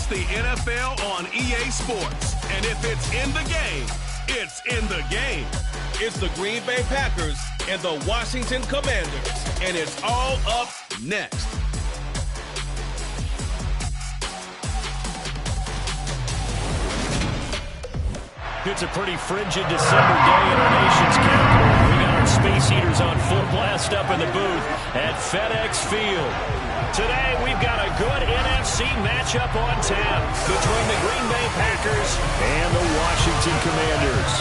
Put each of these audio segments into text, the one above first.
It's the NFL on EA Sports. And if it's in the game, it's in the game. It's the Green Bay Packers and the Washington Commanders. And it's all up next. It's a pretty frigid December day in our nation's capital. We got our Space Eaters on full blast up in the booth at FedEx Field. Today, we've got a good NFC matchup on tap between the Green Bay Packers and the Washington Commanders.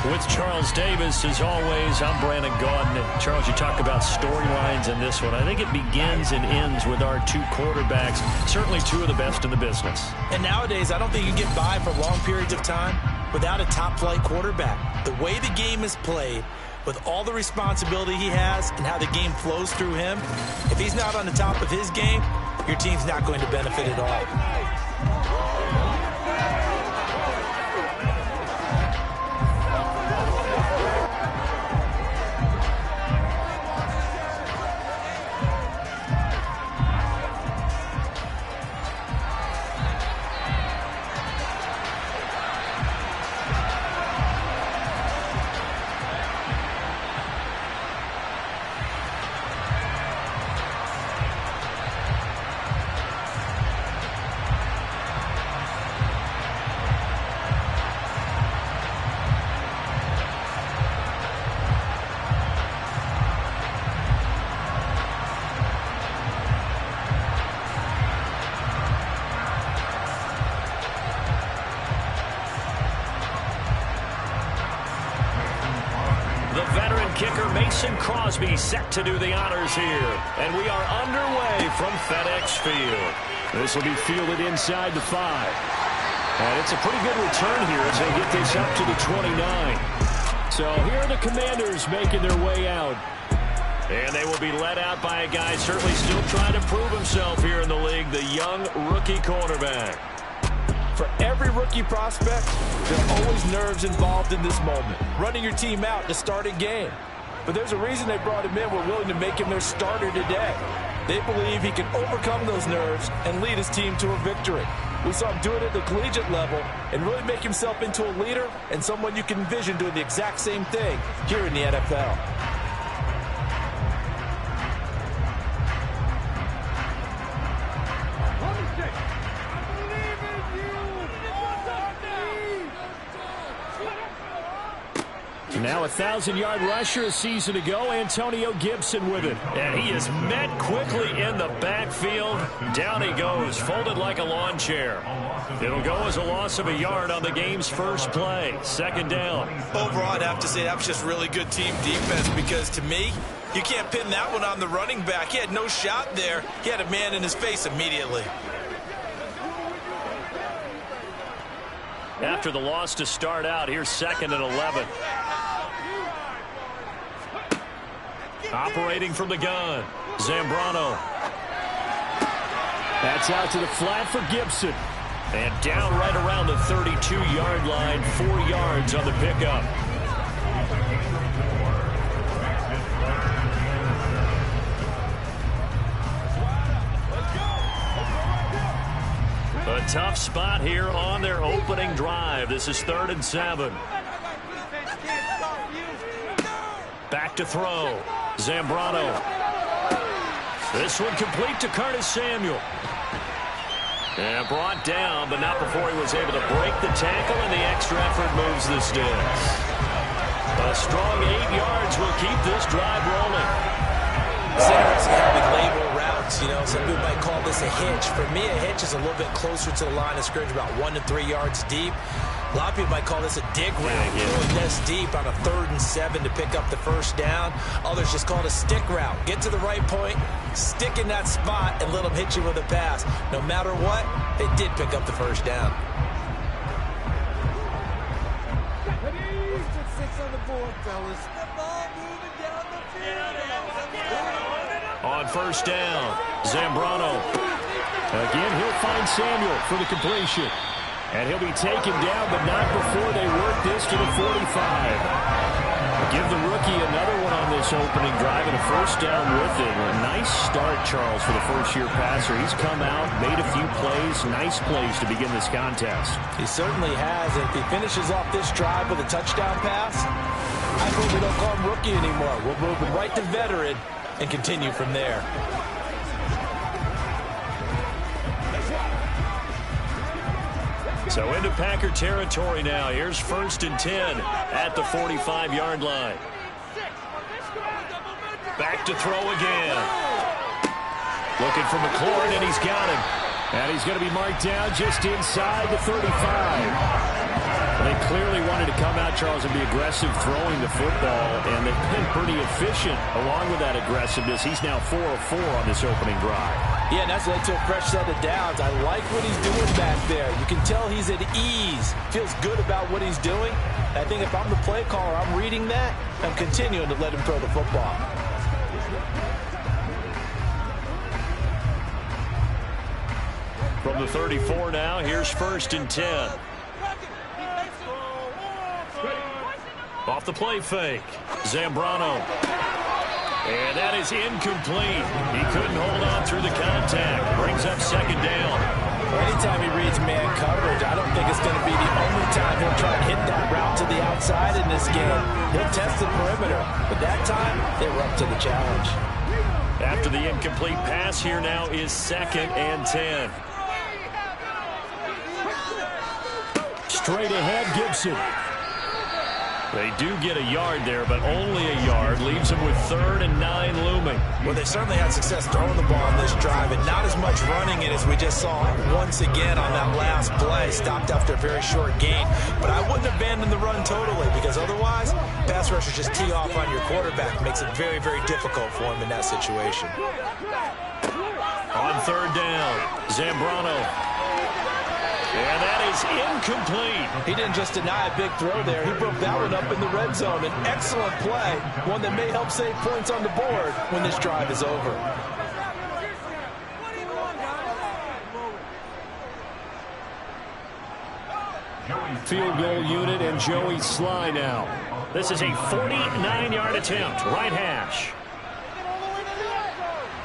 With Charles Davis, as always, I'm Brandon Gaudin. And Charles, you talk about storylines in this one. I think it begins and ends with our two quarterbacks, certainly two of the best in the business. And nowadays, I don't think you can get by for long periods of time without a top-flight quarterback. The way the game is played, with all the responsibility he has and how the game flows through him, if he's not on the top of his game, your team's not going to benefit at all. Crosby set to do the honors here, and we are underway from FedEx Field. This will be fielded inside the 5, and it's a pretty good return here as they get this up to the 29. So here are the Commanders making their way out, and they will be led out by a guy certainly still trying to prove himself here in the league, the young rookie cornerback. For every rookie prospect, there are always nerves involved in this moment, running your team out to start a game. But there's a reason they brought him in. We're willing to make him their starter today. They believe he can overcome those nerves and lead his team to a victory. We saw him do it at the collegiate level and really make himself into a leader and someone you can envision doing the exact same thing here in the NFL. Now a 1,000-yard rusher a season ago, Antonio Gibson with it. And he is met quickly in the backfield. Down he goes, folded like a lawn chair. It'll go as a loss of a yard on the game's first play. Second down. Overall, I'd have to say that was just really good team defense because to me, you can't pin that one on the running back. He had no shot there. He had a man in his face immediately. After the loss to start out, here's 2nd and 11. Operating from the gun, Zambrano. That's out to the flat for Gibson. And down right around the 32-yard line, 4 yards on the pickup. A tough spot here on their opening drive. This is 3rd and 7. Back to throw. Zambrano. This one complete to Curtis Samuel. And brought down, but not before he was able to break the tackle, and the extra effort moves the sticks. A strong 8 yards will keep this drive rolling. It's interesting how we label routes. You know, some people might call this a hitch. For me, a hitch is a little bit closer to the line of scrimmage, about 1 to 3 yards deep. A lot of people might call this a dig route, going this deep on a 3rd and 7 to pick up the first down. Others just call it a stick route. Get to the right point, stick in that spot, and let them hit you with a pass. No matter what, they did pick up the first down. On the board, fellas. The ball moving down the field. On first down, Zambrano. Again, he'll find Samuel for the completion. And he'll be taken down, but not before they work this to the 45. Give the rookie another one on this opening drive and a first down with it. A nice start, Charles, for the first-year passer. He's come out, made a few plays, nice plays to begin this contest. He certainly has. If he finishes off this drive with a touchdown pass, I hope we don't call him rookie anymore. We'll move him right to veteran and continue from there. So into Packer territory now. Here's 1st and 10 at the 45-yard line. Back to throw again. Looking for McLaurin, and he's got him. And he's going to be marked down just inside the 35. They clearly wanted to come out, Charles, and be aggressive throwing the football, and they've been pretty efficient along with that aggressiveness. He's now 4 of 4 on this opening drive. Yeah, and that's led to a fresh set of downs. I like what he's doing back there. You can tell he's at ease. Feels good about what he's doing. I think if I'm the play caller, I'm reading that. I'm continuing to let him throw the football. From the 34 now, here's 1st and 10. Off the play fake. Zambrano. And that is incomplete. He couldn't hold on through the contact. Brings up 2nd down. Anytime he reads man coverage, I don't think it's going to be the only time he'll try and hit that route to the outside in this game. He'll test the perimeter, but that time they were up to the challenge. After the incomplete pass, here now is 2nd and 10. Straight ahead, Gibson. They do get a yard there, but only a yard. Leaves them with 3rd and 9 looming. Well, they certainly had success throwing the ball on this drive, and not as much running it as we just saw once again on that last play. Stopped after a very short gain. But I wouldn't abandon the run totally, because otherwise, pass rushers just tee off on your quarterback. Makes it very, very difficult for him in that situation. On 3rd down, Zambrano. And that is incomplete. He didn't just deny a big throw there. He broke that one up in the red zone. An excellent play, one that may help save points on the board when this drive is over. Field goal unit and Joey Sly now. This is a 49-yard attempt, right hash.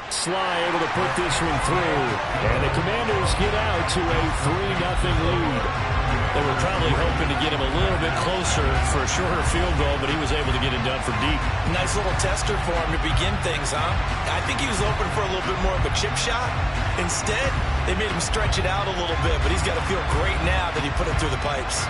Sly able to put this one through, and the Commanders get out to a 3-0 lead. They were probably hoping to get him a little bit closer for a shorter field goal, but he was able to get it done from deep. Nice little tester for him to begin things, huh? I think he was open for a little bit more of a chip shot. Instead, they made him stretch it out a little bit, but he's got to feel great now that he put it through the pipes.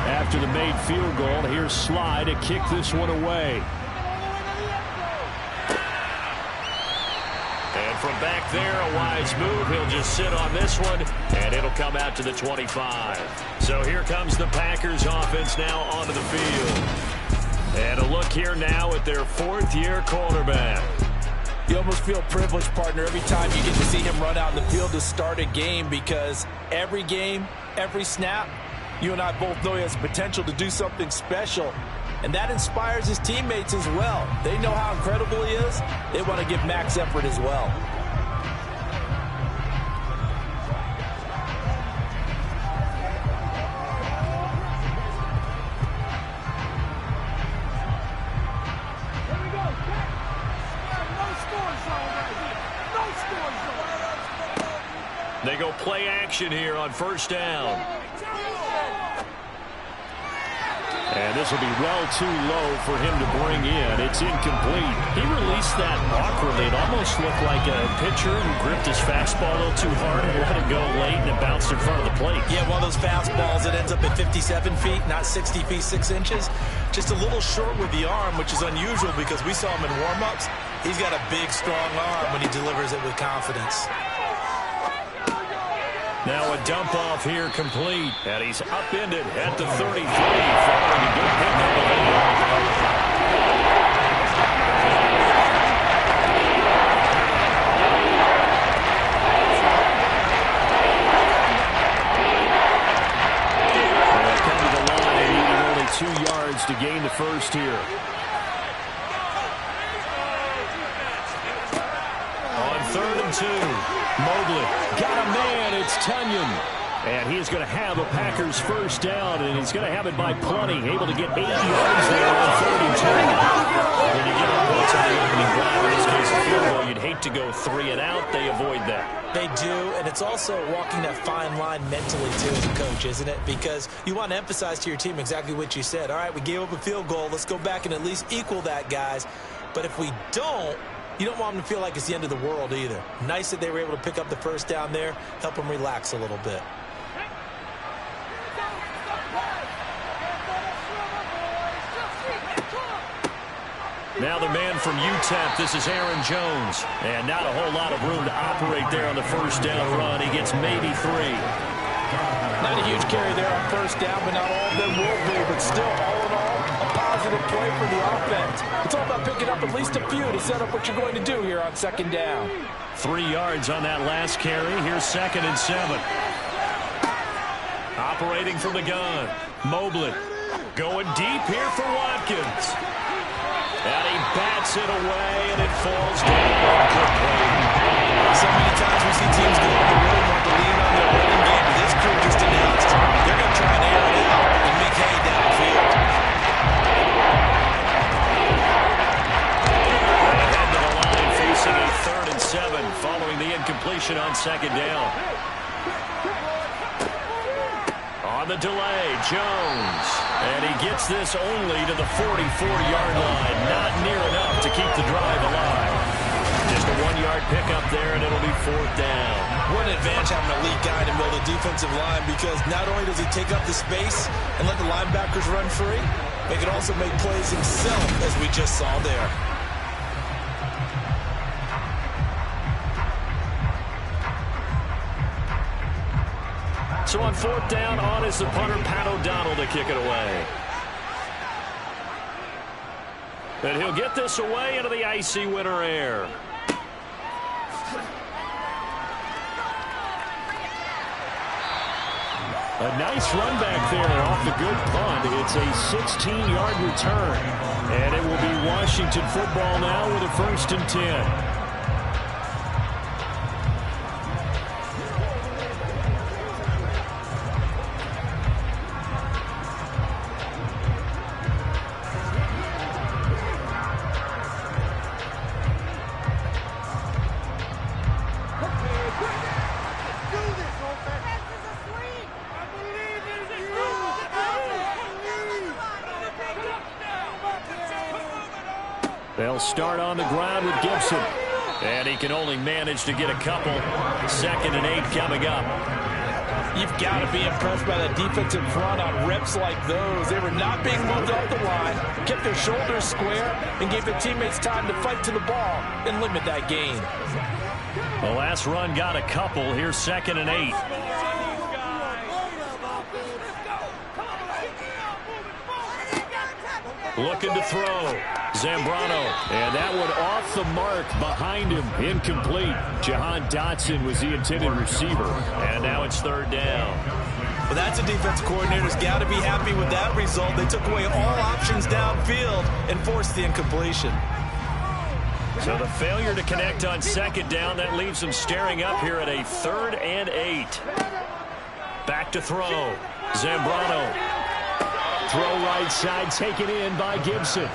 After the made field goal, here's Sly to kick this one away. And from back there, a wise move. He'll just sit on this one, and it'll come out to the 25. So here comes the Packers offense now onto the field. And a look here now at their 4th-year cornerback. You almost feel privileged, partner, every time you get to see him run out in the field to start a game, because every game, every snap, you and I both know he has potential to do something special, and that inspires his teammates as well. They know how incredible he is. They want to give max effort as well. They go play action here on 1st down. And this will be well too low for him to bring in. It's incomplete. He released that awkwardly. It almost looked like a pitcher who gripped his fastball a little too hard and let it go late, and it bounced in front of the plate. Yeah, one of those fastballs that ends up at 57 feet, not 60 feet, 6 inches. Just a little short with the arm, which is unusual because we saw him in warm-ups. He's got a big, strong arm when he delivers it with confidence. Now a dump off here complete, and he's upended at the 33 following a good pickup of it. first here. On 3rd and 2, Mobley got a man. It's Tunyon. And he's going to have a Packers first down, and he's going to have it by plenty. Able to get 8 yards there on 3rd and 2. When you get up points on the opening drive, in this case a field goal, you'd hate to go 3 and out. They avoid that. They do, and it's also walking that fine line mentally, too, as a coach, isn't it? Because you want to emphasize to your team exactly what you said. All right, we gave up a field goal. Let's go back and at least equal that, guys. But if we don't, you don't want them to feel like it's the end of the world either. Nice that they were able to pick up the first down there, help them relax a little bit. Now the man from UTEP, this is Aaron Jones. And not a whole lot of room to operate there on the first down run. He gets maybe 3. Not a huge carry there on first down, but not all of them will be. But still, all in all, a positive play for the offense. It's all about picking up at least a few to set up what you're going to do here on 2nd down. 3 yards on that last carry. Here's 2nd and 7. Operating from the gun. Mobley going deep here for Watkins. And he bats it away, and it falls down. Good play. So many times we see teams go on the road and want to lean on their running game. But this crew just announced they're going to try and air it out and make hay downfield. Head to the line, facing a 3rd and 7, following the incompletion on 2nd down. On the delay, Jones. And he gets this only to the 44-yard line. Not near enough to keep the drive alive. Just a 1-yard pickup there, and it'll be 4th down. What an advantage having an elite guy in the middle of the defensive line, because not only does he take up the space and let the linebackers run free, he can also make plays himself, as we just saw there. So on 4th down, on is the punter, Pat O'Donnell, to kick it away. And he'll get this away into the icy winter air. A nice run back there off the good punt. It's a 16-yard return. And it will be Washington football now with a 1st and 10. They'll start on the ground with Gibson. And he can only manage to get a couple. 2nd and 8 coming up. You've got to be impressed by the defensive front on reps like those. They were not being moved off the line, kept their shoulders square, and gave their teammates time to fight to the ball and limit that gain. The last run got a couple. Here's 2nd and 8. Looking to throw. Zambrano. And that one off the mark behind him. Incomplete. Jahan Dotson was the intended receiver. And now it's 3rd down. Well, that's a defense coordinator's got to be happy with that result. They took away all options downfield and forced the incompletion. So the failure to connect on 2nd down, that leaves them staring up here at a 3rd and 8. Back to throw. Zambrano. Throw right side, taken in by Gibson.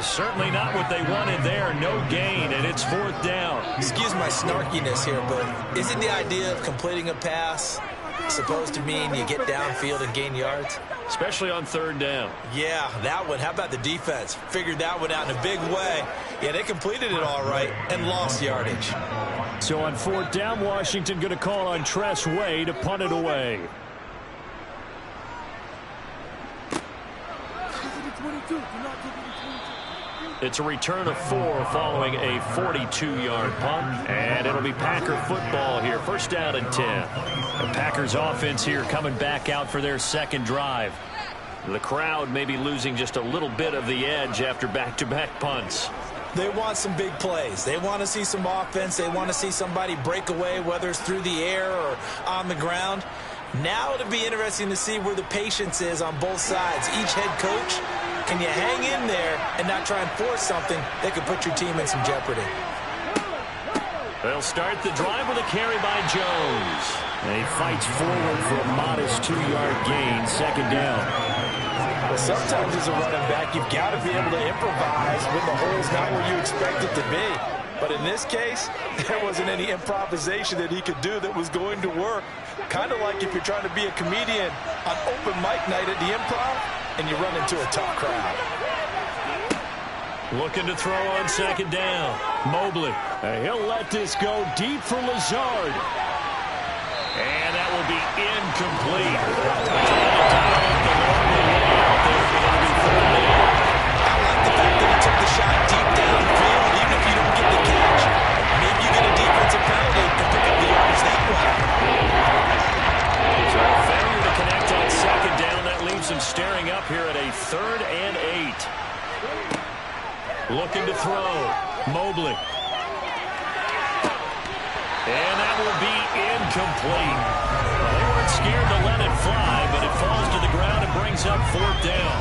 Certainly not what they wanted there. No gain, and it's 4th down. Excuse my snarkiness here, but isn't the idea of completing a pass supposed to mean you get downfield and gain yards? Especially on 3rd down. Yeah, that one. How about the defense? Figured that one out in a big way. Yeah, they completed it all right and lost yardage. So on 4th down, Washington going to call on Tress Way to punt it away. It's a return of 4 following a 42-yard punt. And it'll be Packer football here. 1st down and 10. The Packers offense here coming back out for their 2nd drive. The crowd may be losing just a little bit of the edge after back-to-back punts. They want some big plays. They want to see some offense. They want to see somebody break away, whether it's through the air or on the ground. Now it'll be interesting to see where the patience is on both sides. Each head coach Can you hang in there and not try and force something that could put your team in some jeopardy? They'll start the drive with a carry by Jones. And he fights forward for a modest 2-yard gain, second down. Well, sometimes as a running back, you've got to be able to improvise when the hole's not where you expect it to be. But in this case, there wasn't any improvisation that he could do that was going to work. Kind of like if you're trying to be a comedian on open mic night at the Improv and you run into a tough crowd. Looking to throw on second down. Mobley. He'll let this go deep for Lazard. And that will be incomplete. I like the fact that he took the shot deep downfield, even if you don't get the catch. Maybe you get a defensive penalty and pick up the yards that way. So failure to connect on second down. That leaves him staring up here at a 3rd and 8. Looking to throw. Mobley. And that will be incomplete. Well, they weren't scared to let it fly, but it falls to the ground and brings up 4th down.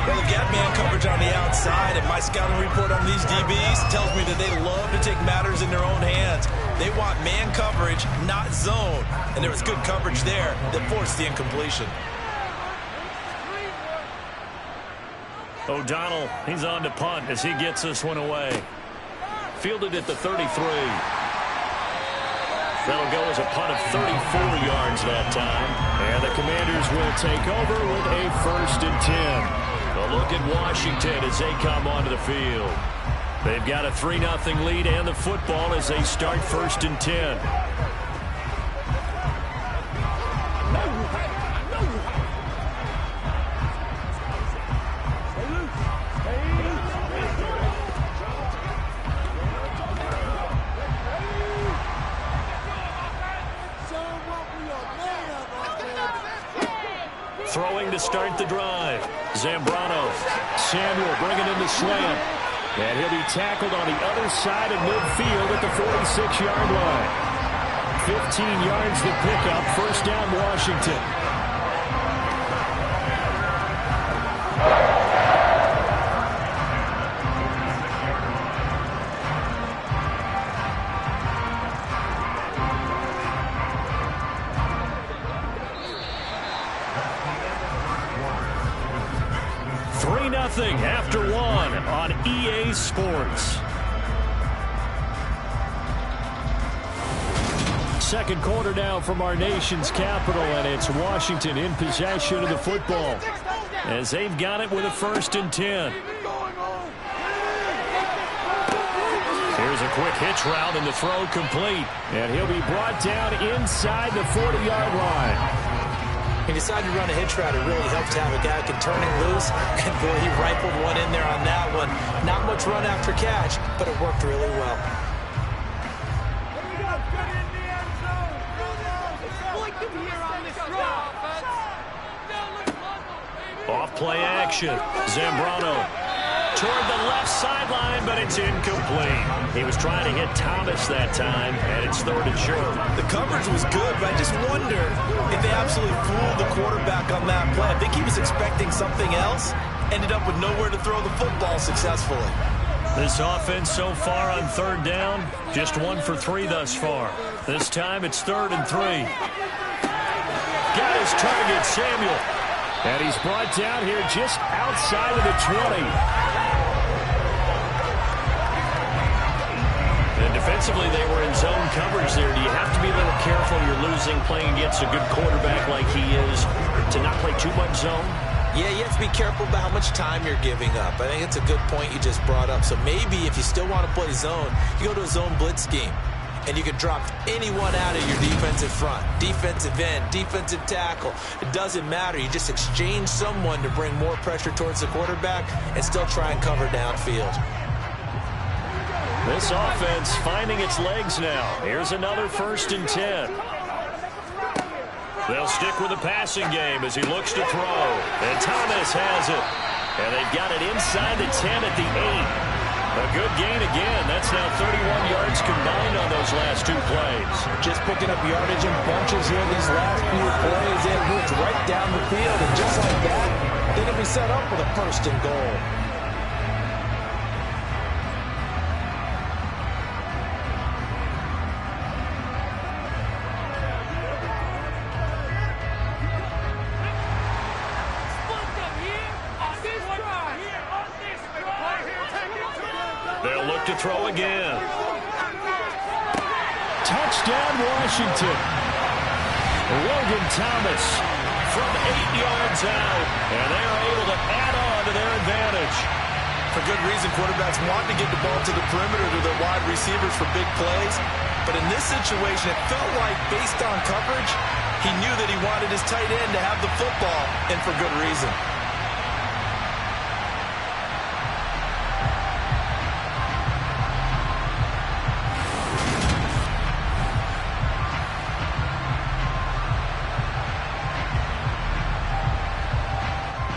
Well, they've got man coverage on the outside, and my scouting report on these DBs tells me that they love to take matters in their own hands. They want man coverage, not zone. And there was good coverage there that forced the incompletion. O'Donnell, he's on to punt as he gets this one away. Fielded at the 33. That'll go as a punt of 34 yards that time. And the Commanders will take over with a 1st and 10. A look at Washington as they come onto the field. They've got a 3-0 lead and the football as they start 1st and 10. Throwing to start the drive. Zambrano. Samuel bringing in the slant. And he'll be tackled on the other side of midfield at the 46-yard line. 15 yards the pickup. 1st down Washington. After 1 on EA Sports. Second quarter now from our nation's capital, and it's Washington in possession of the football as they've got it with a 1st and 10. Here's a quick hitch route and the throw complete, and he'll be brought down inside the 40-yard line. He decided to run a hitch route. It really helped to have a guy who can turn it loose. And boy, he rifled one in there on that one. Not much run after catch, but it worked really well. Off play action. Zambrano toward the left sideline, but it's incomplete. He was trying to hit Thomas that time, and it's 3rd and short. The coverage was good, but I just wonder if they absolutely fooled the quarterback on that play. I think he was expecting something else, ended up with nowhere to throw the football successfully. This offense so far on 3rd down, just 1 for 3 thus far. This time it's 3rd and 3. Got his target, Samuel. And he's brought down here just outside of the 20. And defensively, they were in zone coverage there. Do you have to be a little careful? You're losing playing against a good quarterback like he is to not play too much zone? Yeah, you have to be careful about how much time you're giving up. I think it's a good point you just brought up. So maybe if you still want to play zone, you go to a zone blitz scheme. And you can drop anyone out of your defensive front, defensive end, defensive tackle. It doesn't matter. You just exchange someone to bring more pressure towards the quarterback and still try and cover downfield. This offense finding its legs now. Here's another 1st and 10. They'll stick with the passing game as he looks to throw. And Thomas has it. And they've got it inside the 10 at the 8. A good gain again. That's now 31 yards combined on those last 2 plays. Just picking up yardage in bunches here these last few plays. They moved right down the field, and just like that, They can be set up with a 1st and goal. They'll look to throw again. Touchdown, Washington. Logan Thomas from 8 yards out, and they are able to add on to their advantage. For good reason, quarterbacks want to get the ball to the perimeter to their wide receivers for big plays. But in this situation, it felt like, based on coverage, he knew that he wanted his tight end to have the football, and for good reason.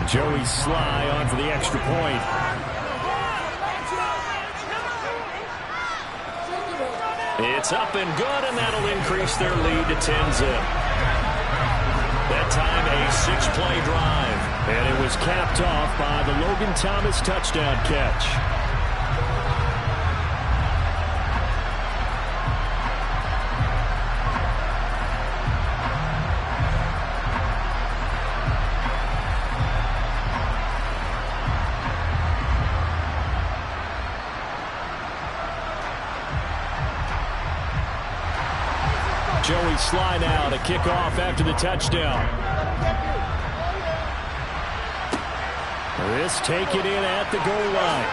Joey Sly on for the extra point. It's up and good, and that'll increase their lead to 10-zip. That time a 6-play drive, and it was capped off by the Logan Thomas touchdown catch. Joey Sly now to kick off after the touchdown. This taken in at the goal line.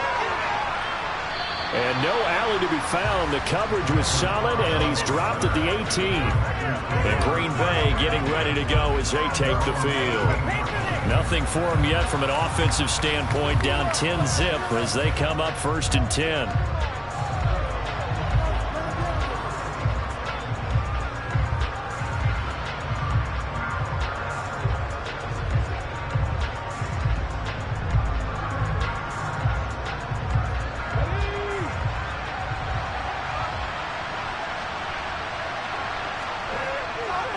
And no alley to be found. The coverage was solid, and he's dropped at the 18. And Green Bay getting ready to go as they take the field. Nothing for him yet from an offensive standpoint, down 10-zip as they come up 1st and 10.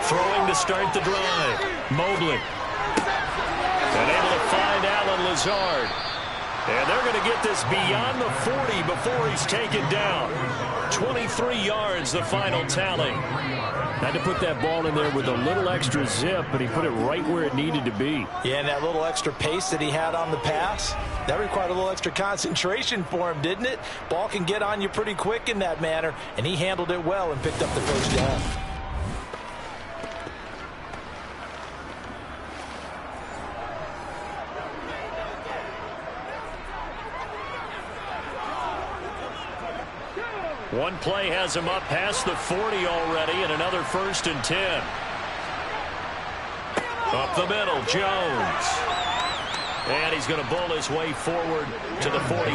Throwing to start the drive. Mobley. And able to find Alan Lazard. And they're going to get this beyond the 40 before he's taken down. 23 yards, the final tally. Had to put that ball in there with a little extra zip, but he put it right where it needed to be. Yeah, and that little extra pace that he had on the pass, that required a little extra concentration for him, didn't it? Ball can get on you pretty quick in that manner, and he handled it well and picked up the 1st down. One play has him up past the 40 already, and another 1st and 10. Up the middle, Jones. And he's going to bull his way forward to the 48.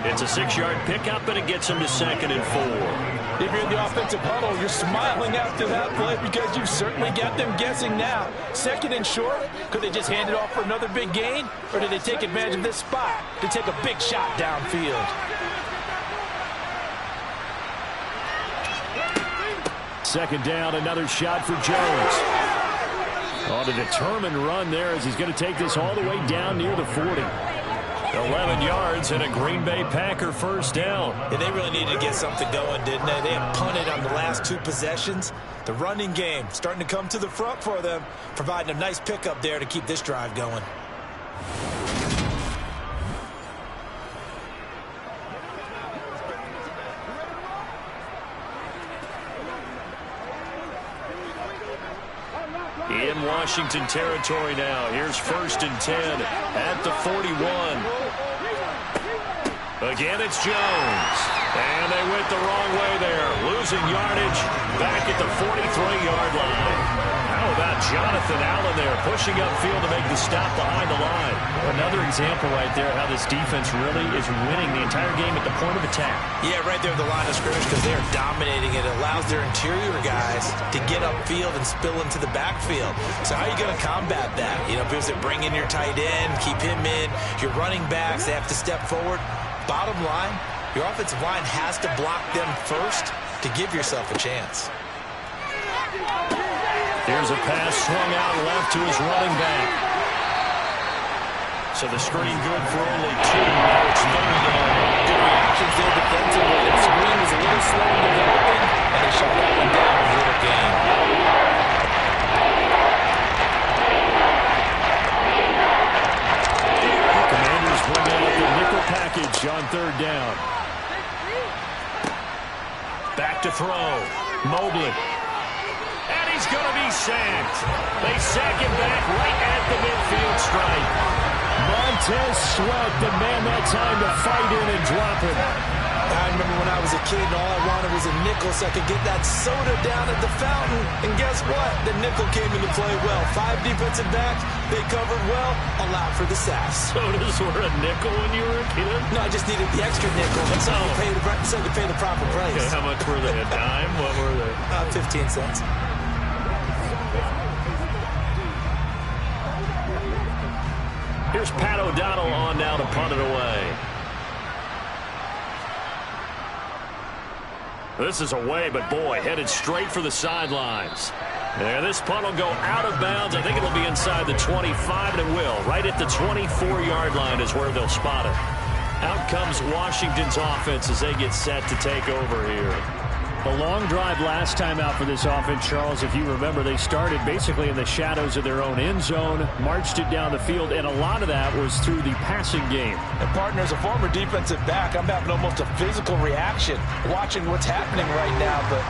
It's a 6-yard pickup, and it gets him to 2nd and 4. If you're in the offensive huddle, you're smiling after that play because you've certainly got them guessing now. 2nd and short, could they just hand it off for another big gain? Or did they take advantage of this spot to take a big shot downfield? 2nd down, another shot for Jones. On a determined run there as he's going to take this all the way down near the 40. 11 yards and a Green Bay Packer 1st down. And they really needed to get something going, didn't they? They had punted on the last 2 possessions. The running game starting to come to the front for them, providing a nice pickup there to keep this drive going. In Washington territory now. Here's 1st and 10 at the 41. Again, it's Jones. And they went the wrong way there. Losing yardage back at the 43-yard line. How about Jonathan Allen there pushing upfield to make the stop behind the line? Another example right there how this defense really is winning the entire game at the point of attack. Yeah, right there at the line of scrimmage because they are dominating it. It allows their interior guys to get upfield and spill into the backfield. So how are you going to combat that? You know, because they bring in your tight end, keep him in. Your running backs, they have to step forward. Bottom line, your offensive line has to block them first to give yourself a chance. Here's a pass swung out left to his running back. So the screen good for only 2. Now it's 3rd down. Good reactions there defensively. The screen was a little slow in developing, and they shut that one down with a little gain. The Commanders bring out the nickel package on 3rd down. Back to throw. Mobley. And he's going to be sacked. They sack him back right at the midfield stripe. Montez Sweat, the man that time to fight in and drop him. I remember when I was a kid and all I wanted was a nickel so I could get that soda down at the fountain. And guess what? The nickel came into play well. 5 defensive backs, they covered well, allowed for the sacks. Sodas were a nickel when you were a kid? No, I just needed the extra nickel. So to pay the proper price. Okay, how much were they? A dime? What were they? 15 cents. Here's Pat O'Donnell on now to punt it away. This is away, but boy, headed straight for the sidelines. And this punt will go out of bounds. I think it'll be inside the 25, and it will. Right at the 24-yard line is where they'll spot it. Out comes Washington's offense as they get set to take over here. A long drive last time out for this offense, Charles. If you remember, they started basically in the shadows of their own end zone, marched it down the field, and a lot of that was through the passing game. And partner, as a former defensive back, I'm having almost a physical reaction watching what's happening right now. But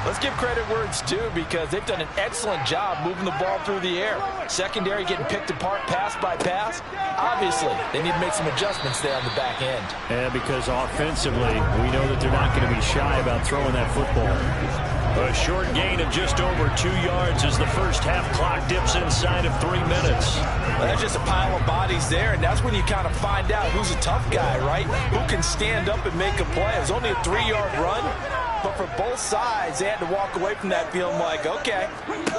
let's give credit where it's due because they've done an excellent job moving the ball through the air. Secondary getting picked apart pass by pass. Obviously, they need to make some adjustments there on the back end. Yeah, because offensively, we know that they're not going to be shy about throwing that football. A short gain of just over 2 yards as the first half clock dips inside of 3 minutes. Well, that's just a pile of bodies there, and that's when you kind of find out who's a tough guy, right? Who can stand up and make a play. It was only a 3-yard run, but for both sides, they had to walk away from that feeling like, okay,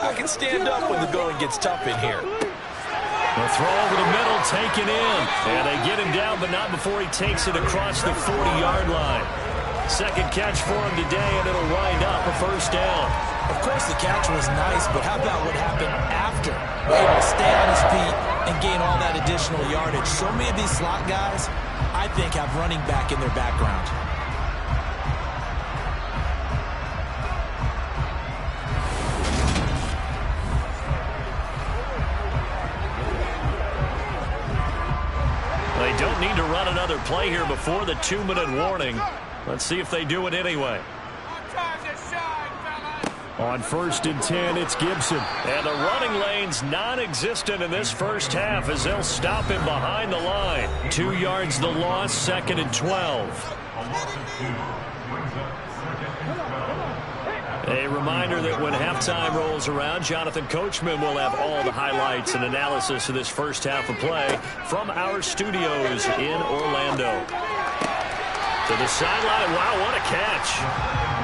I can stand up when the going gets tough in here. The throw over the middle, taken in. And they get him down, but not before he takes it across the 40-yard line. Second catch for him today, and it'll wind up a first down. Of course, the catch was nice, but how about what happened after? Able to stay on his feet and gain all that additional yardage. So many of these slot guys, I think, have running back in their background. They don't need to run another play here before the 2-minute warning. Let's see if they do it anyway. On 1st and 10, it's Gibson. And the running lane's non-existent in this first half as they'll stop him behind the line. 2 yards the loss, 2nd and 12. A reminder that when halftime rolls around, Jonathan Coachman will have all the highlights and analysis of this first half of play from our studios in Orlando. To the sideline. Wow, what a catch.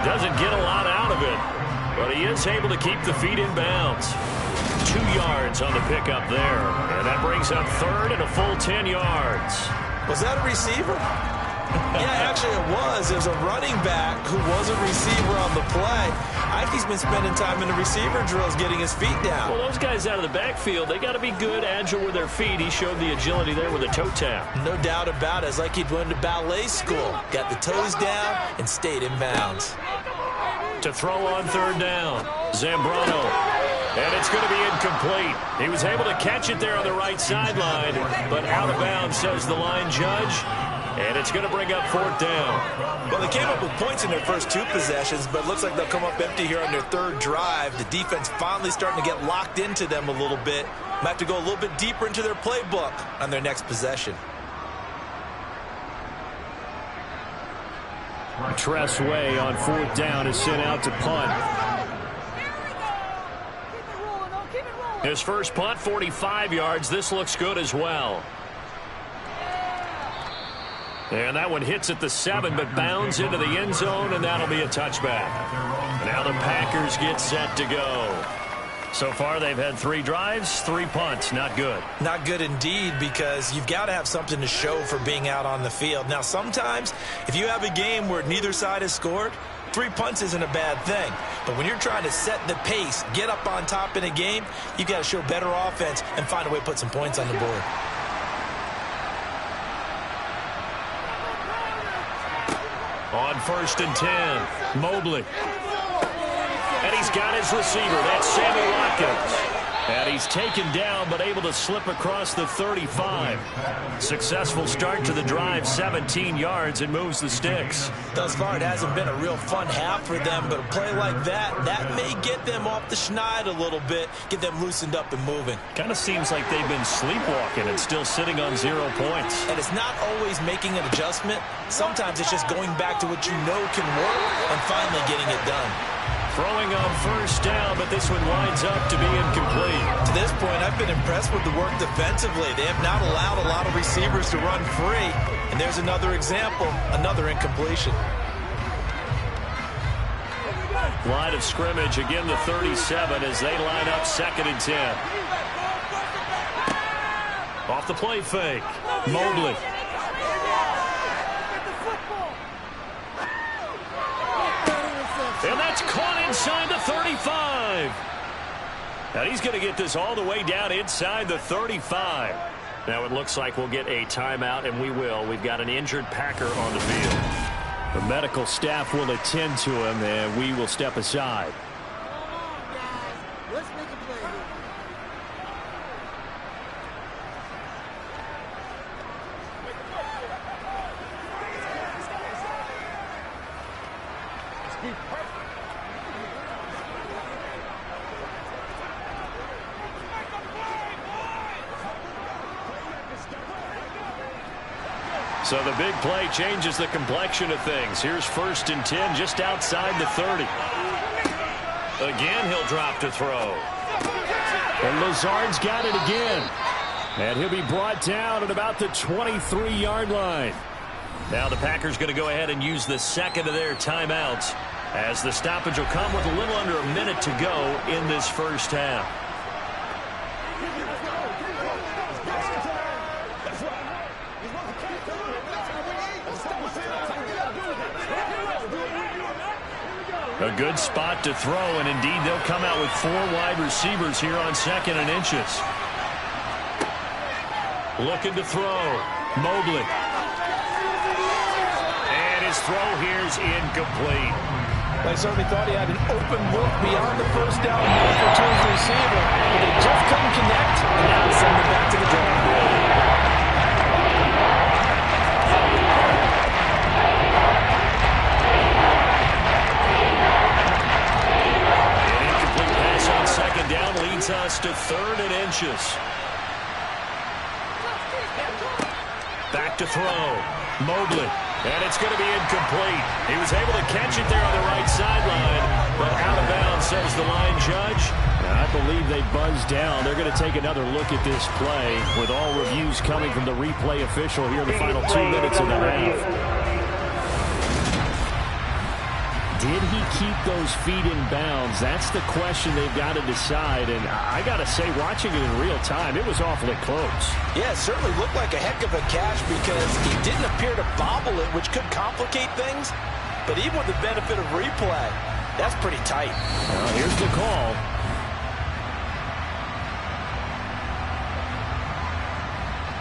Doesn't get a lot out of it, but he is able to keep the feet in bounds. 2 yards on the pickup there, and that brings up 3rd and a full 10 yards. Was that a receiver? Yeah, actually it was. It was a running back who was a receiver on the play. I think he's been spending time in the receiver drills getting his feet down. Well, those guys out of the backfield, they got to be good, agile with their feet. He showed the agility there with a toe tap. No doubt about it. It's like he'd went to ballet school. Got the toes down and stayed in bounds. To throw on 3rd down, Zambrano. And it's going to be incomplete. He was able to catch it there on the right sideline, but out of bounds, says the line judge. And it's going to bring up 4th down. Well, they came up with points in their first 2 possessions, but it looks like they'll come up empty here on their 3rd drive. The defense finally starting to get locked into them a little bit. Might have to go a little bit deeper into their playbook on their next possession. Tress Way on 4th down is sent out to punt. His first punt, 45 yards. This looks good as well. And that one hits at the 7, but bounds into the end zone, and that'll be a touchback. Now the Packers get set to go. So far, they've had 3 drives, 3 punts. Not good. Not good indeed, because you've got to have something to show for being out on the field. Now, sometimes, if you have a game where neither side has scored, 3 punts isn't a bad thing. But when you're trying to set the pace, get up on top in a game, you've got to show better offense and find a way to put some points on the board. On 1st and 10, Mobley. And he's got his receiver. That's Sammy Watkins. And he's taken down, but able to slip across the 35. Successful start to the drive, 17 yards, and moves the sticks. Thus far, it hasn't been a real fun half for them, but a play like that may get them off the schneid a little bit, get them loosened up and moving. Kind of seems like they've been sleepwalking and still sitting on 0 points. And it's not always making an adjustment. Sometimes it's just going back to what you know can work and finally getting it done. Throwing on 1st down, but this one winds up to be incomplete. To this point, I've been impressed with the work defensively. They have not allowed a lot of receivers to run free. And there's another example, another incompletion. Line of scrimmage, again the 37 as they line up 2nd and 10. Off the play fake, Mobley. And that's caught inside the 35. Now he's going to get this all the way down inside the 35. Now it looks like we'll get a timeout, and we will. We've got an injured Packer on the field. The medical staff will attend to him, and we will step aside. Let's make a play here. So the big play changes the complexion of things. Here's 1st and 10 just outside the 30. Again, he'll drop to throw. And Lazard's got it again. And he'll be brought down at about the 23-yard line. Now the Packers going to go ahead and use the 2nd of their timeouts, as the stoppage will come with a little under a minute to go in this 1st half. A good spot to throw, and indeed they'll come out with 4 wide receivers here on 2nd and inches. Looking to throw, Mobley. And his throw here's incomplete. I certainly thought he had an open look beyond the 1st down mark to his receiver, but they just couldn't connect, and now they send it back to the drawing board. Down leads us to 3rd and inches. Back to throw. Mobley. And it's going to be incomplete. He was able to catch it there on the right sideline, but out of bounds, says the line judge. I believe they buzzed down. They're going to take another look at this play, with all reviews coming from the replay official here in the final 2 minutes of the half. Did he keep those feet in bounds? That's the question they've got to decide. And I got to say, watching it in real time, it was awfully close. Yeah, it certainly looked like a heck of a catch because he didn't appear to bobble it, which could complicate things. But even with the benefit of replay, that's pretty tight. Well, here's the call.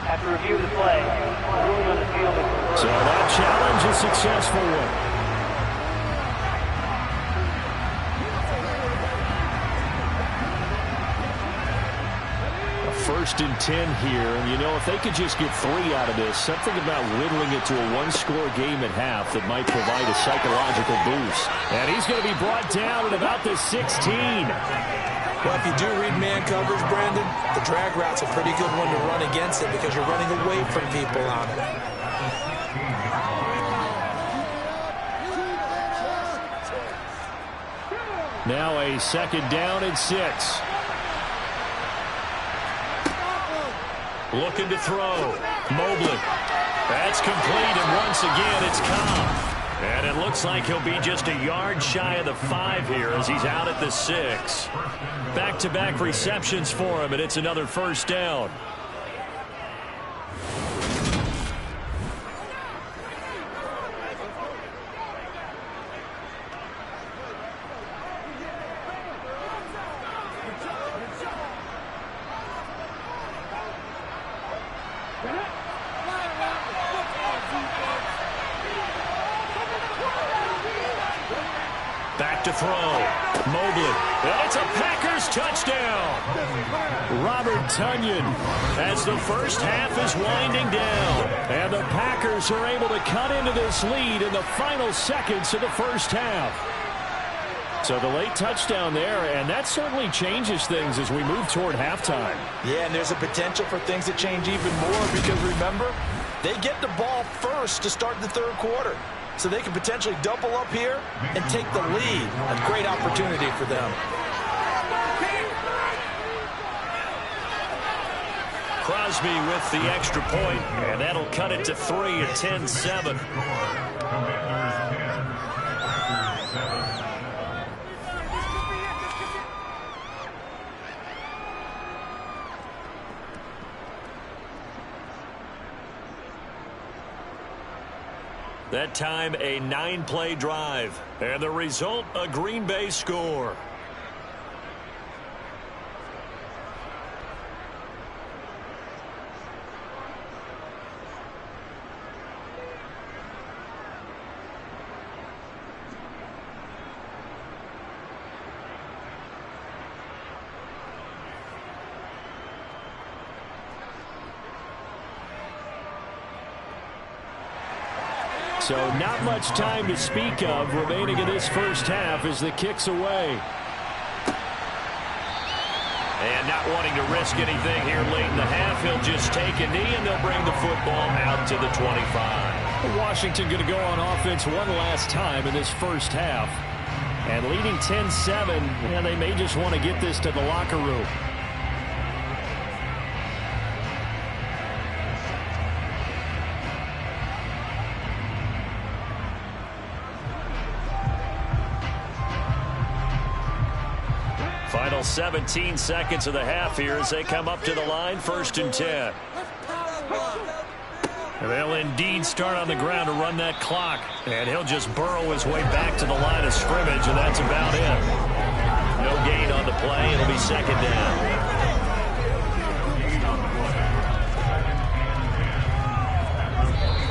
After review of the play, ruling on the field. So that challenge is successful. 1st and 10 here. And, you know, if they could just get 3 out of this, something about whittling it to a 1-score game at half that might provide a psychological boost. And he's going to be brought down at about the 16. Well, if you do read man coverage, Brandon, the drag route's a pretty good one to run against it because you're running away from people on it. Now a 2nd down and 6. Looking to throw. Mobley. That's complete, and once again, it's Cobb. And it looks like he'll be just a yard shy of the 5 here as he's out at the 6. Back-to-back receptions for him, and it's another 1st down. Back to throw. Mobley. And it's a Packers touchdown. Robert Tonyan as the first half is winding down. And the Packers are able to cut into this lead in the final seconds of the first half. So the late touchdown there, and that certainly changes things as we move toward halftime. Yeah, and there's a potential for things to change even more because, remember, they get the ball first to start the third quarter. So they can potentially double up here and take the lead. A great opportunity for them. Crosby with the extra point, and that'll cut it to 3 at 10-7. That time, a 9-play drive. And the result, a Green Bay score. So not much time to speak of remaining in this first half as the kick's away. And not wanting to risk anything here late in the half, he'll just take a knee and they'll bring the football out to the 25. Washington going to go on offense one last time in this first half. And leading 10-7, and they may just want to get this to the locker room. Final 17 seconds of the half here as they come up to the line, 1st and 10. They'll indeed start on the ground to run that clock. And he'll just burrow his way back to the line of scrimmage, and that's about it. No gain on the play. It'll be 2nd down.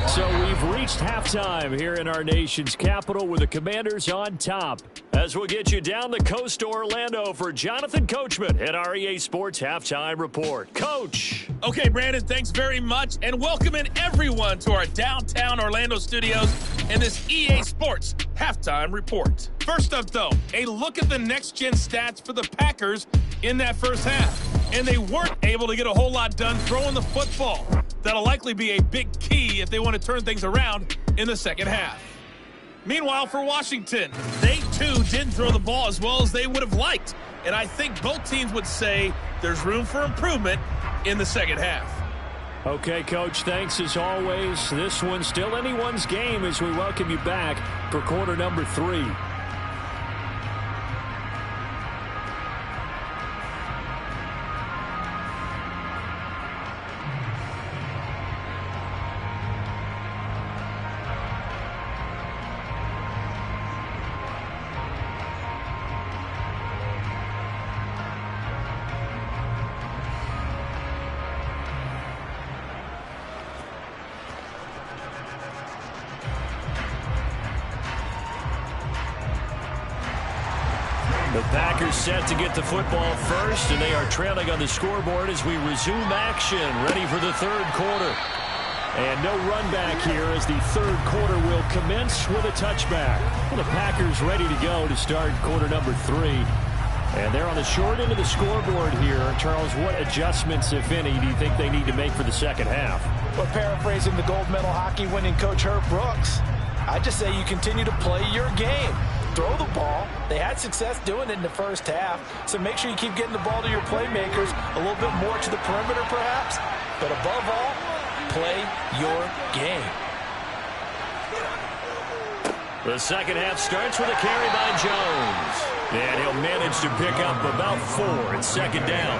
So we've reached halftime here in our nation's capital with the Commanders on top. As we'll get you down the coast to Orlando for Jonathan Coachman at our EA Sports Halftime Report. Coach. Okay, Brandon, thanks very much, and welcoming everyone to our downtown Orlando studios and this EA Sports Halftime Report. First up, though, a look at the next-gen stats for the Packers in that first half. And they weren't able to get a whole lot done throwing the football. That'll likely be a big key if they want to turn things around in the second half. Meanwhile, for Washington, they too didn't throw the ball as well as they would have liked. And I think both teams would say there's room for improvement in the second half. Okay, Coach, thanks as always. This one's still anyone's game as we welcome you back for quarter number 3. The Packers set to get the football first, and they are trailing on the scoreboard as we resume action, ready for the third quarter. And no run back here as the third quarter will commence with a touchback. Well, the Packers ready to go to start quarter number 3. And they're on the short end of the scoreboard here. Charles, what adjustments, if any, do you think they need to make for the second half? Well, paraphrasing the gold medal hockey winning coach Herb Brooks, I just say you continue to play your game. Throw the ball. They had success doing it in the first half, so make sure you keep getting the ball to your playmakers, a little bit more to the perimeter perhaps, but above all, play your game. The second half starts with a carry by Jones, and he'll manage to pick up about 4 at 2nd down.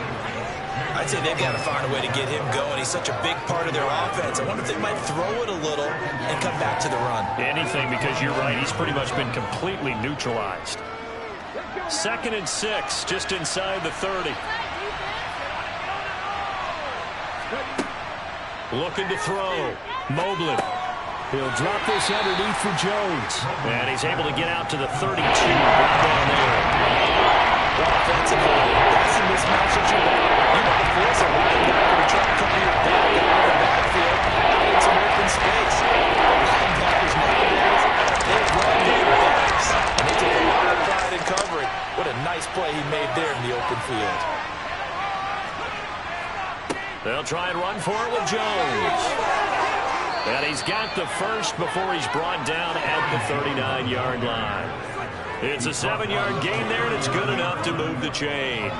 I'd say they've got to find a way to get him going. He's such a big part of their offense. I wonder if they might throw it a little and come back to the run. Anything, because you're right, he's pretty much been completely neutralized. 2nd and 6, just inside the 30. Looking to throw. Mobley. He'll drop this underneath for Jones. And he's able to get out to the 32 right down there. Offensively, that's a mismatch that you want. You want to force a linebacker to try to cover your back out of the backfield out in some open space. Linebackers nowadays, they run their backs, and they take a lot of pride in covering. What a nice play he made there in the open field. They'll try and run for it with Jones. And he's got the first before he's brought down at the 39-yard line. It's a 7-yard gain there, and it's good enough to move the chains.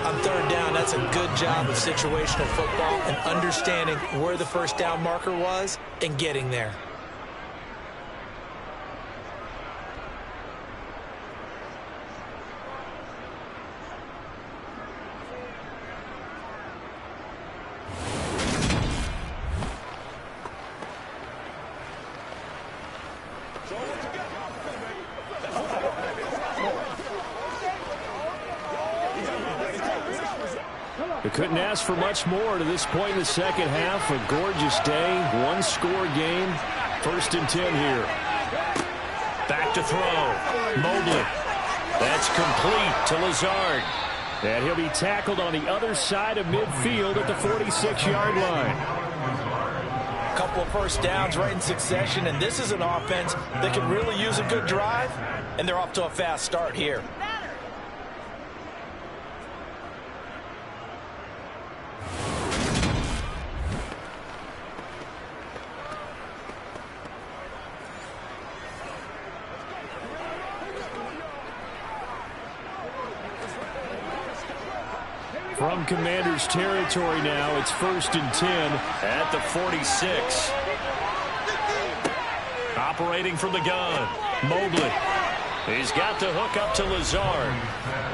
On third down, that's a good job of situational football and understanding where the first down marker was and getting there. They couldn't ask for much more to this point in the second half. A gorgeous day, one-score game. 1st and 10 here. Back to throw. Mobley. That's complete to Lazard. And he'll be tackled on the other side of midfield at the 46-yard line. A couple of first downs right in succession, and this is an offense that can really use a good drive, and they're off to a fast start here. From Commanders territory now, it's 1st and 10 at the 46. Operating from the gun. Mobley. He's got the hook up to Lazard.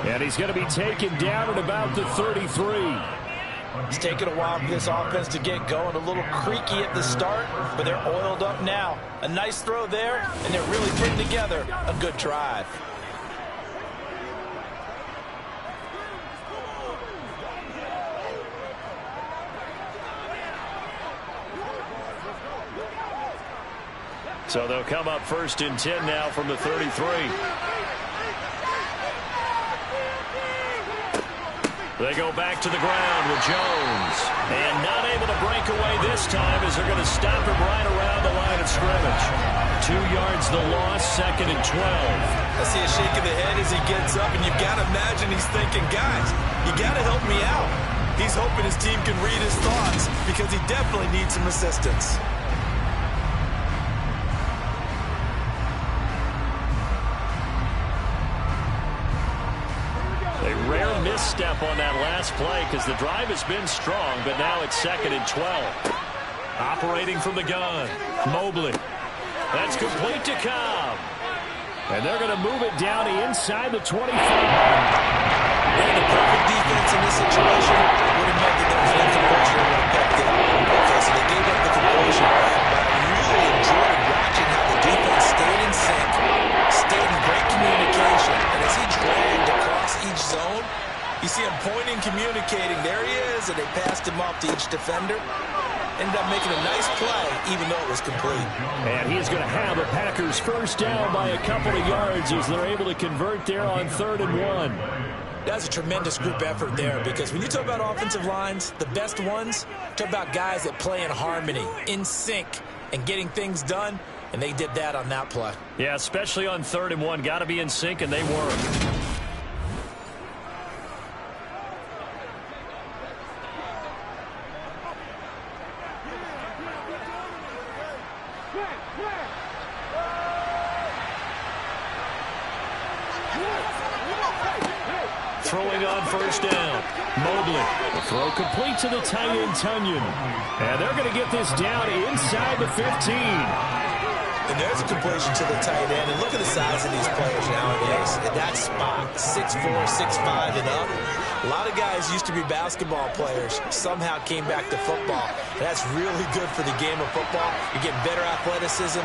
And he's going to be taken down at about the 33. It's taken a while for this offense to get going. A little creaky at the start, but they're oiled up now. A nice throw there, and they're really putting together a good drive. So they'll come up 1st and 10 now from the 33. They go back to the ground with Jones. And not able to break away this time as they're going to stop him right around the line of scrimmage. 2 yards the loss, 2nd and 12. I see a shake of the head as he gets up, and you've got to imagine he's thinking, guys, you got to help me out. He's hoping his team can read his thoughts because he definitely needs some assistance. A rare misstep on that last play because the drive has been strong, but now it's 2nd and 12. Operating from the gun. Mobley. That's complete to Cobb. And they're going to move it down inside the 25. And the perfect defense in this situation would have meant that there was an incompletion that would have kept it. Okay, so they gave up the completion. But I really enjoyed watching how the defense stayed in sync, stayed in great communication. And as he dragged across each zone, you see him pointing, communicating. There he is, and they passed him off to each defender. Ended up making a nice play, even though it was complete. And he's going to have the Packers first down by a couple of yards as they're able to convert there on 3rd and 1. That's a tremendous group effort there because when you talk about offensive lines, the best ones, talk about guys that play in harmony, in sync, and getting things done, and they did that on that play. Yeah, especially on 3rd and 1. Got to be in sync, and they were. Throwing on first down. Mobley. The throw complete to the tight end, Tunyon. And they're going to get this down inside the 15. And there's a completion to the tight end. And look at the size of these players nowadays. At that spot, 6'4", 6'5", and up. A lot of guys used to be basketball players, somehow came back to football. And that's really good for the game of football. You get better athleticism,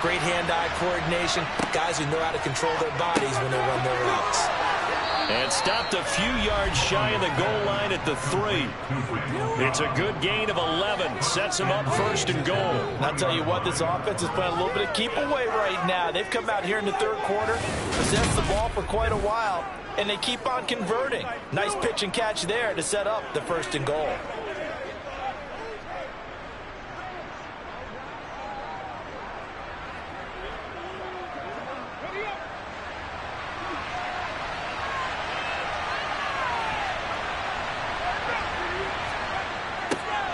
great hand-eye coordination, guys who know how to control their bodies when they run their routes. And stopped a few yards shy of the goal line at the 3. It's a good gain of 11. Sets him up 1st and goal. And I'll tell you what, this offense is playing a little bit of keep away right now. They've come out here in the 3rd quarter, possessed the ball for quite a while, and they keep on converting. Nice pitch and catch there to set up the 1st and goal.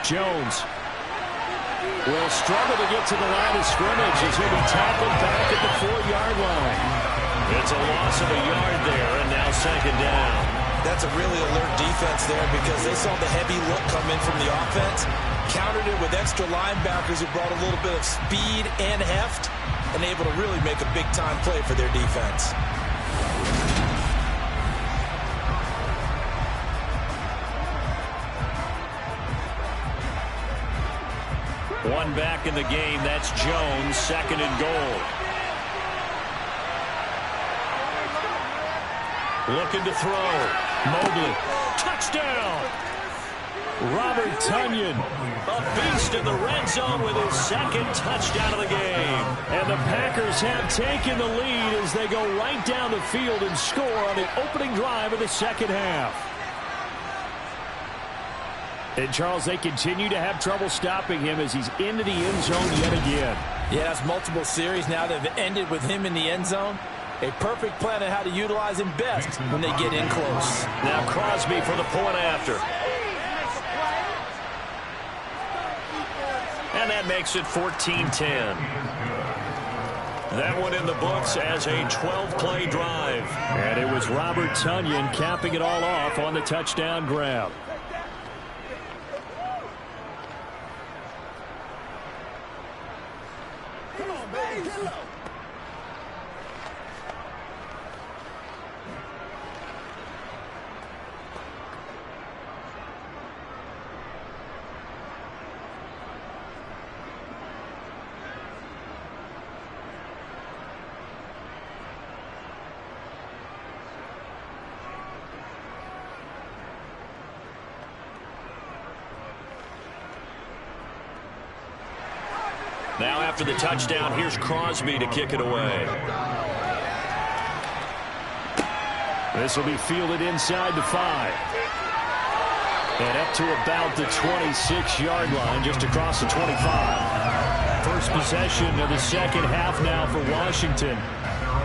Jones will struggle to get to the line of scrimmage as he'll be tackled back at the 4-yard line. It's a loss of a yard there, and now 2nd down. That's a really alert defense there because they saw the heavy look come in from the offense, countered it with extra linebackers who brought a little bit of speed and heft, and able to really make a big-time play for their defense. One back in the game. That's Jones, 2nd and goal. Looking to throw. Mobley. Touchdown! Robert Tonyan. A beast in the red zone with his 2nd touchdown of the game. And the Packers have taken the lead as they go right down the field and score on the opening drive of the 2nd half. And, Charles, they continue to have trouble stopping him as he's into the end zone yet again. Yeah, that's multiple series now that have ended with him in the end zone. A perfect plan on how to utilize him best when they get in close. Now Crosby for the point after. And that makes it 14-10. That one in the books as a 12-play drive. And it was Robert Tonyan capping it all off on the touchdown grab. Now after the touchdown, here's Crosby to kick it away. This will be fielded inside the 5. And up to about the 26-yard line, just across the 25. First possession of the 2nd half now for Washington.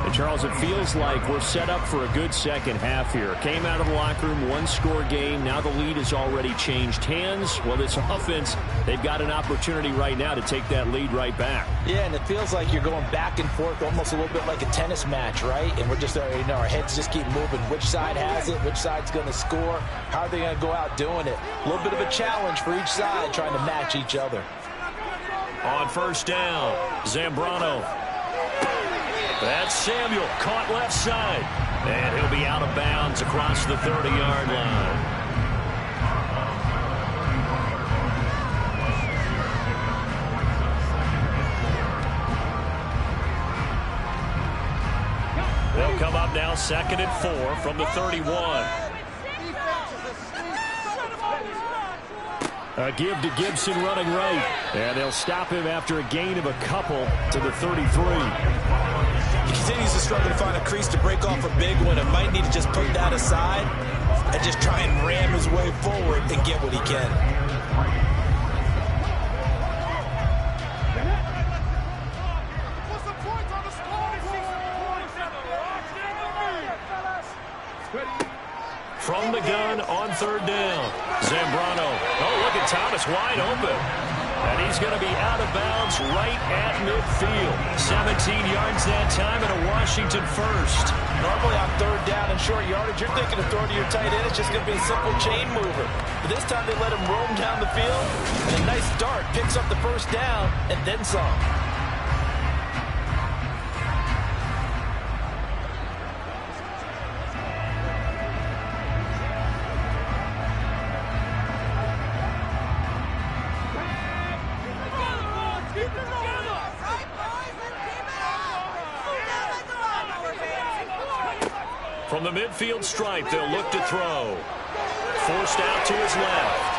And, Charles, it feels like we're set up for a good 2nd half here. Came out of the locker room, 1-score game. Now the lead has already changed hands. Well, this offense, they've got an opportunity right now to take that lead right back. Yeah, and it feels like you're going back and forth almost a little bit like a tennis match, right? And we're just, our heads just keep moving. Which side has it? Which side's going to score? How are they going to go out doing it? A little bit of a challenge for each side trying to match each other. On 1st down, Zambrano. That's Samuel, caught left side. And he'll be out of bounds across the 30-yard line. They'll come up now 2nd and 4 from the 31. A give to Gibson running right. And they'll stop him after a gain of a couple to the 33. He continues to struggle to find a crease to break off a big one and might need to just put that aside and just try and ram his way forward and get what he can. From the gun on 3rd down, Zambrano. Oh, look at Thomas wide open. And he's going to be out of bounds right at midfield. 17 yards that time and a Washington first. Normally on 3rd down and short yardage, you're thinking of throwing to your tight end. It's just going to be a simple chain mover. But this time they let him roam down the field. And a nice dart picks up the 1st down and then some. From the midfield stripe, they'll look to throw. Forced out to his left.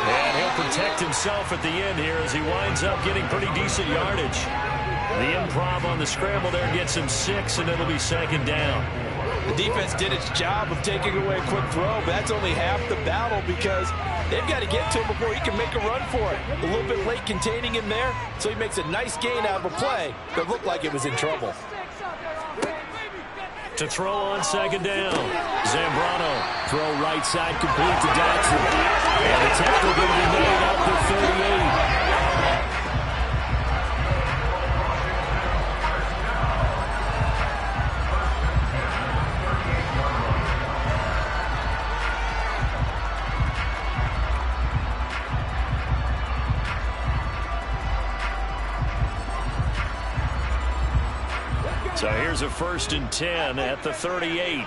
And he'll protect himself at the end here as he winds up getting pretty decent yardage. The improv on the scramble there gets him 6, and it'll be second down. The defense did its job of taking away a quick throw, but that's only half the battle because they've got to get to him before he can make a run for it. A little bit late containing him there, so he makes a nice gain out of a play that looked like it was in trouble. To throw on second down. Zambrano. Throw right side complete to Dotson. And the tackle going to be made out to 38. So here's a 1st and 10 at the 38.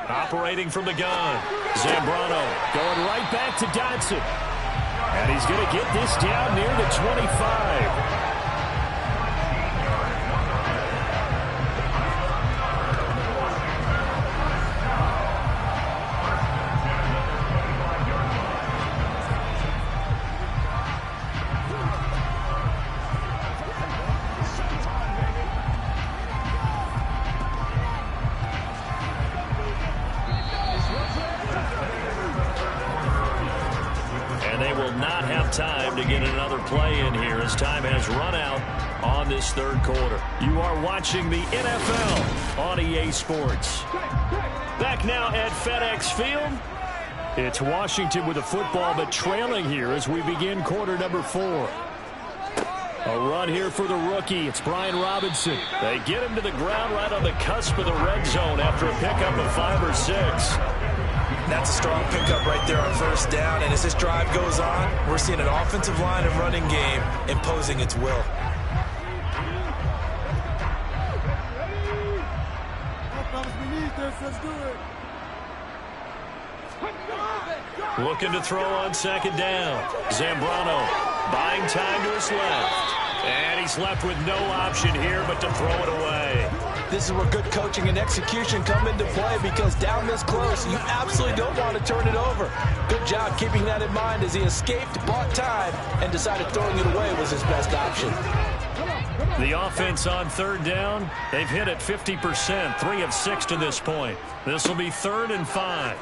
Operating from the gun. Zambrano going right back to Dotson. And he's going to get this down near the 25. Time to get another play in here as time has run out on this third quarter. You are watching the NFL on EA Sports. Back now at FedEx Field. It's Washington with the football, but trailing here as we begin quarter number 4. A run here for the rookie. It's Brian Robinson. They get him to the ground right on the cusp of the red zone after a pickup of 5 or 6. That's a strong pickup right there on 1st down, and as this drive goes on, we're seeing an offensive line and running game imposing its will. Looking to throw on second down. Zambrano buying time to his left. And he's left with no option here but to throw it away. This is where good coaching and execution come into play because down this close, you absolutely don't want to turn it over. Good job keeping that in mind as he escaped, bought time, and decided throwing it away was his best option. The offense on 3rd down, they've hit it 50%, 3 of 6 to this point. This will be 3rd and 5.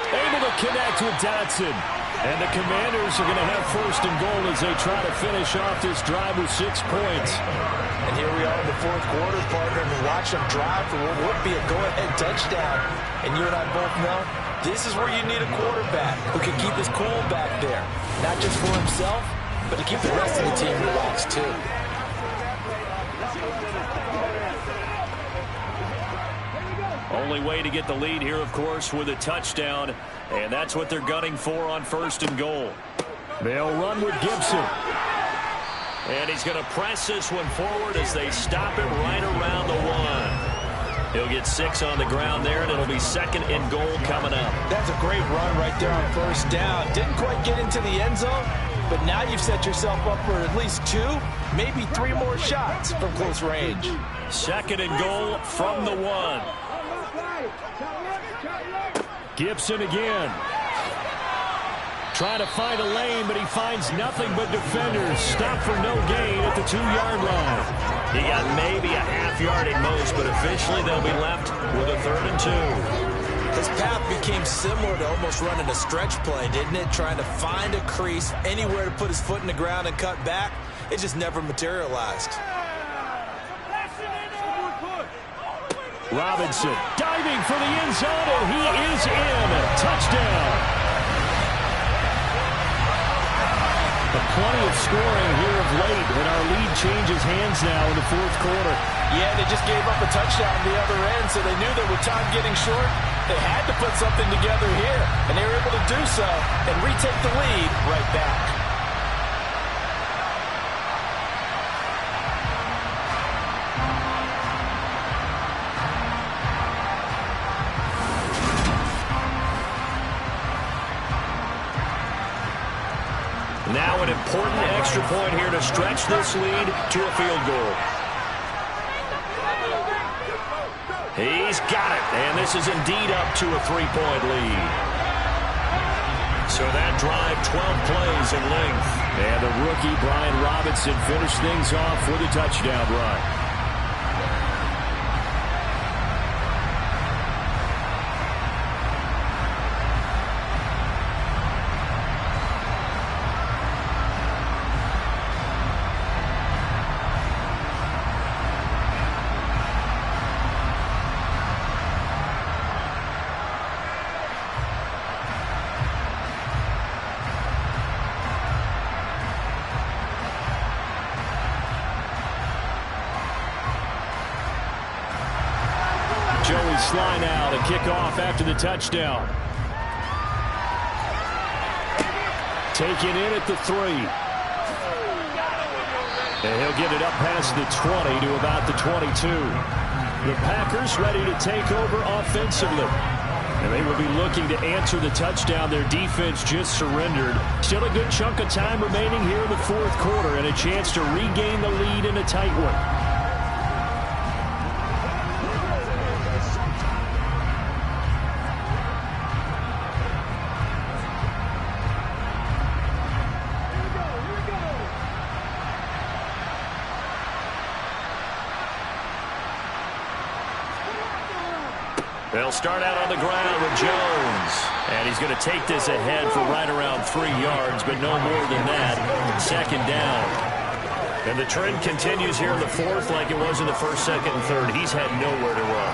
Able to connect with Dotson. And the Commanders are going to have 1st and goal as they try to finish off this drive with 6 points. And here we are in the 4th quarter, partner, and watch them drive for what would be a go-ahead touchdown. And you and I both know this is where you need a quarterback who can keep his cool back there. Not just for himself, but to keep the rest of the team relaxed, too. Only way to get the lead here, of course, with a touchdown. And that's what they're gunning for on 1st and goal. They'll run with Gibson. And he's going to press this one forward as they stop it right around the 1. He'll get 6 on the ground there, and it'll be 2nd and goal coming up. That's a great run right there on 1st down. Didn't quite get into the end zone, but now you've set yourself up for at least 2, maybe 3 more shots from close range. 2nd and goal from the 1. Gibson again. Trying to find a lane, but he finds nothing but defenders. Stop for no gain at the 2-yard line. He got maybe a half yard at most, but officially they'll be left with a 3rd and 2. His path became similar to almost running a stretch play, didn't it? Trying to find a crease, anywhere to put his foot in the ground and cut back. It just never materialized. Robinson diving for the end zone, and he is in. Touchdown. Plenty of scoring here of late, and our lead changes hands now in the 4th quarter. Yeah, they just gave up a touchdown on the other end, so they knew that with time getting short, they had to put something together here, and they were able to do so and retake the lead right back. Now an important extra point here to stretch this lead to a field goal. He's got it, and this is indeed up to a 3-point lead. So that drive, 12 plays in length. And the rookie, Brian Robinson, finished things off with a touchdown run. Slide now to kick off after the touchdown. Taken in at the 3. And he'll get it up past the 20 to about the 22. The Packers ready to take over offensively. And they will be looking to answer the touchdown their defense just surrendered. Still a good chunk of time remaining here in the fourth quarter and a chance to regain the lead in a tight one. They'll start out on the ground with Jones. And he's going to take this ahead for right around 3 yards, but no more than that. Second down. And the trend continues here in the fourth like it was in the first, second, and third. He's had nowhere to run.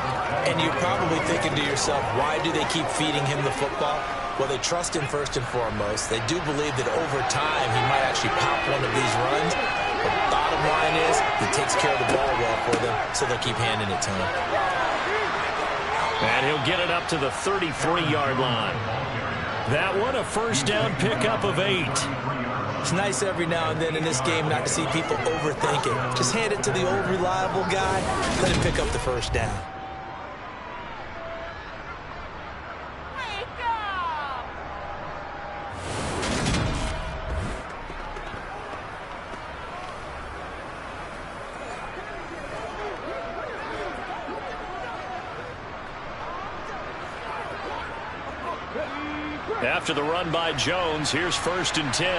And you're probably thinking to yourself, why do they keep feeding him the football? Well, they trust him first and foremost. They do believe that over time he might actually pop one of these runs. But the bottom line is he takes care of the ball well for them, so they'll keep handing it to him. And he'll get it up to the 33-yard line. That one, a first down pickup of 8. It's nice every now and then in this game not to see people overthink it. Just hand it to the old reliable guy. Let him pick up the first down. After the run by Jones, here's 1st and 10.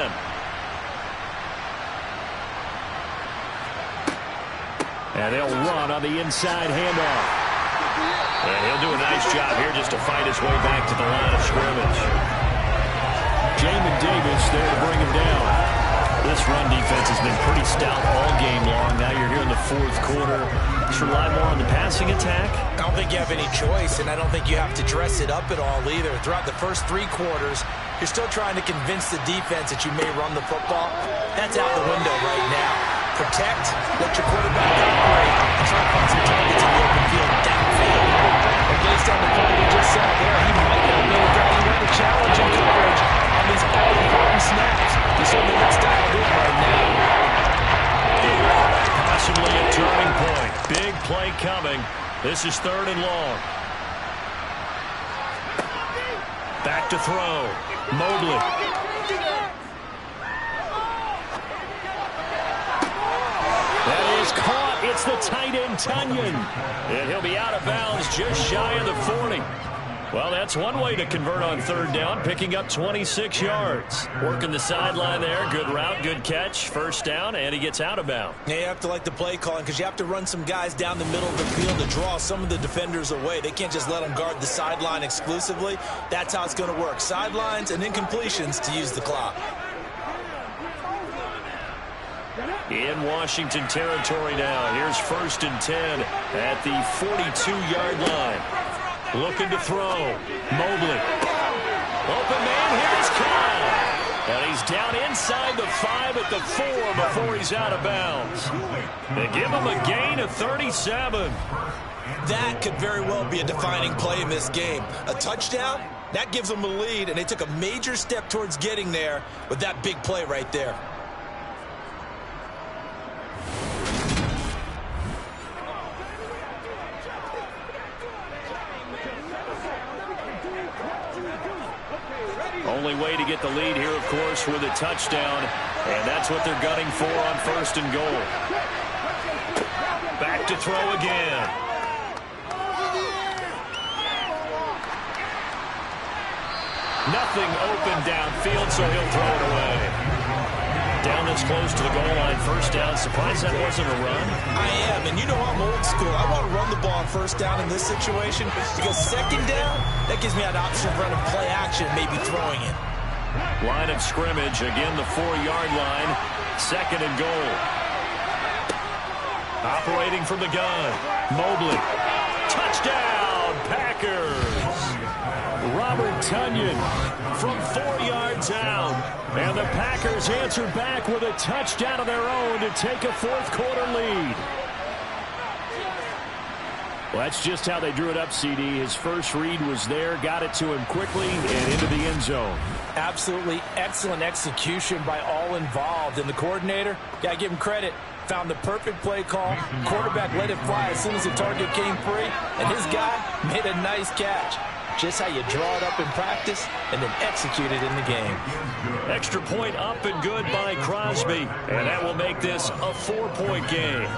And they'll run on the inside handoff. And he'll do a nice job here just to fight his way back to the line of scrimmage. Jamin Davis there to bring him down. This run defense has been pretty stout all game long. Now you're here in the fourth quarter. Just rely more on the passing attack. I don't think you have any choice, and I don't think you have to dress it up at all either. Throughout the first 3 quarters, you're still trying to convince the defense that you may run the football. That's out the window right now. Protect, let your quarterback operate, and try to find some targets in the open field downfield. And based on the play we just saw there, he might not be evaluating the challenge and coverage on these all-important snaps. He's certainly not dialed in right now. Possibly a turning point. Big play coming. This is 3rd and long. Back to throw. Mobley. That is caught. It's the tight end, Tunyon. And he'll be out of bounds just shy of the 40. Well, that's one way to convert on 3rd down, picking up 26 yards. Working the sideline there. Good route, good catch. 1st down, and he gets out of bounds. Yeah, you have to like the play calling because you have to run some guys down the middle of the field to draw some of the defenders away. They can't just let them guard the sideline exclusively. That's how it's going to work. Sidelines and incompletions to use the clock. In Washington territory now. Here's 1st and 10 at the 42-yard line. Looking to throw. Mobley. Open man, here's Kyle. And he's down inside the 5 at the 4 before he's out of bounds. They give him a gain of 37. That could very well be a defining play in this game. A touchdown, that gives them a lead, and they took a major step towards getting there with that big play right there. Only way to get the lead here, of course, with a touchdown. And that's what they're gunning for on 1st and goal. Back to throw again. Nothing open downfield, so he'll throw it away. Down this close to the goal line, 1st down. Surprised that wasn't a run? I am, and you know I'm old school. I want to run the ball on 1st down in this situation because 2nd down, that gives me an option of running play action, maybe throwing it. Line of scrimmage, again the 4-yard line. 2nd and goal. Operating from the gun. Mobley. Touchdown, Packers. Robert Tonyan from 4 yards out. And the Packers answered back with a touchdown of their own to take a 4th quarter lead. Well, that's just how they drew it up, CD. His first read was there, got it to him quickly, and into the end zone. Absolutely excellent execution by all involved. And the coordinator, got to give him credit, found the perfect play call. Quarterback let it fly as soon as the target came free, and his guy made a nice catch. Just how you draw it up in practice and then execute it in the game. Extra point up and good by Crosby, and that will make this a 4-point game.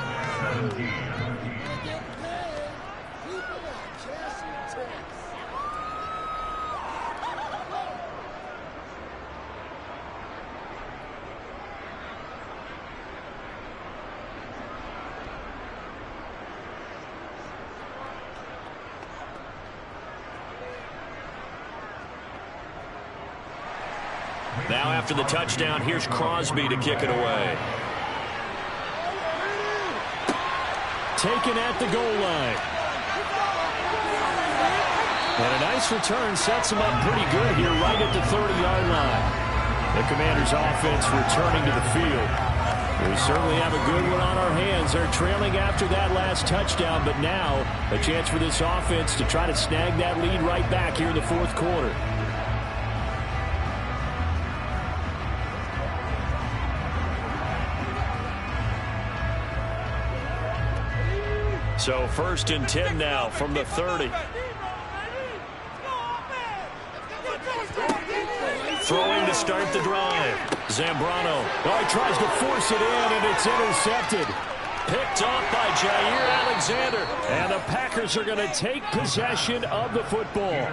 Now after the touchdown, here's Crosby to kick it away. Taken at the goal line. And a nice return sets him up pretty good here right at the 30-yard line. The Commanders' offense returning to the field. We certainly have a good one on our hands. They're trailing after that last touchdown, but now a chance for this offense to try to snag that lead right back here in the 4th quarter. So 1st and 10 now from the 30. Throwing to start the drive. Zambrano. Oh, he tries to force it in, and it's intercepted. Picked off by Jair Alexander. And the Packers are going to take possession of the football.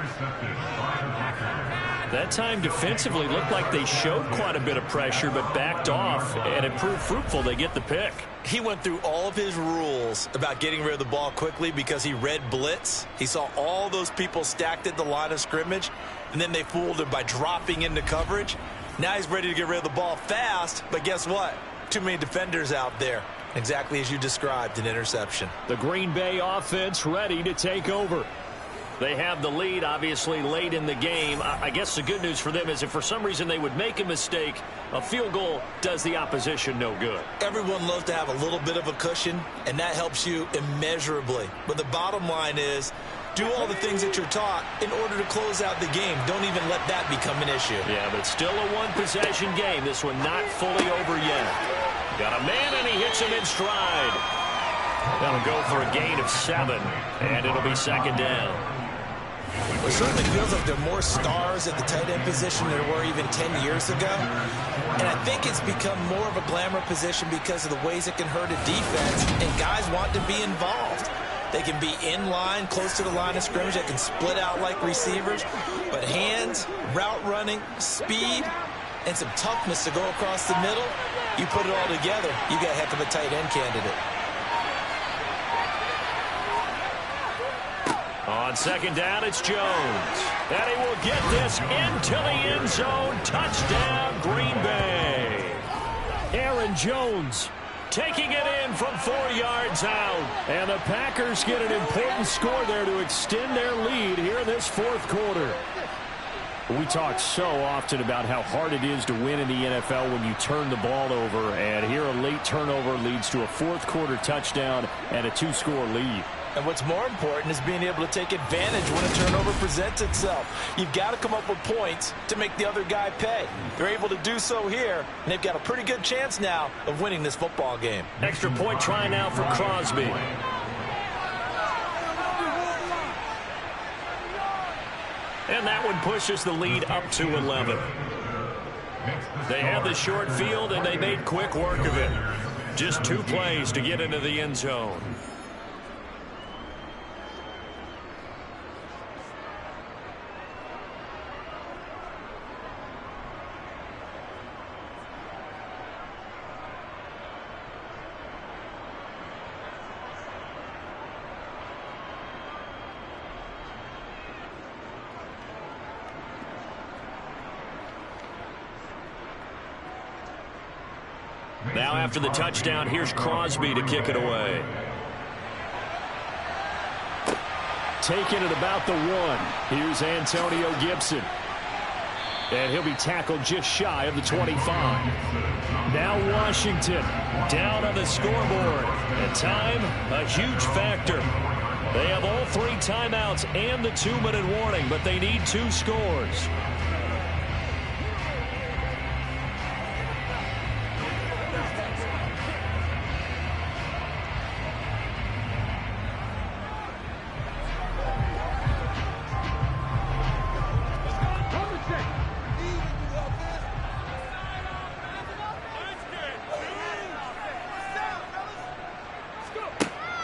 That time defensively looked like they showed quite a bit of pressure, but backed off, and it proved fruitful. They get the pick. He went through all of his rules about getting rid of the ball quickly because he read blitz. He saw all those people stacked at the line of scrimmage, and then they fooled him by dropping into coverage. Now he's ready to get rid of the ball fast, but guess what? Too many defenders out there. Exactly as you described, an interception. The Green Bay offense ready to take over. They have the lead, obviously, late in the game. I guess the good news for them is if for some reason they would make a mistake, a field goal does the opposition no good. Everyone loves to have a little bit of a cushion, and that helps you immeasurably. But the bottom line is, do all the things that you're taught in order to close out the game. Don't even let that become an issue. Yeah, but it's still a one-possession game. This one not fully over yet. Got a man, and he hits him in stride. That'll go for a gain of 7, and it'll be 2nd down. It certainly feels like there are more stars at the tight end position than there were even 10 years ago. And I think it's become more of a glamour position because of the ways it can hurt a defense, and guys want to be involved. They can be in line, close to the line of scrimmage. They can split out like receivers. But hands, route running, speed, and some toughness to go across the middle, you put it all together, you got a heck of a tight end candidate. On 2nd down, it's Jones. And he will get this into the end zone. Touchdown, Green Bay. Aaron Jones taking it in from 4 yards out. And the Packers get an important score there to extend their lead here in this 4th quarter. We talk so often about how hard it is to win in the NFL when you turn the ball over. And here a late turnover leads to a 4th quarter touchdown and a 2-score lead. And what's more important is being able to take advantage when a turnover presents itself. You've got to come up with points to make the other guy pay. They're able to do so here, and they've got a pretty good chance now of winning this football game. Extra point try now for Crosby. And that one pushes the lead up to 11. They had the short field, and they made quick work of it. Just 2 plays to get into the end zone. Now after the touchdown, here's Crosby to kick it away. Taking it about the 1. Here's Antonio Gibson. And he'll be tackled just shy of the 25. Now Washington down on the scoreboard. And time, a huge factor. They have all 3 timeouts and the 2-minute warning, but they need 2 scores.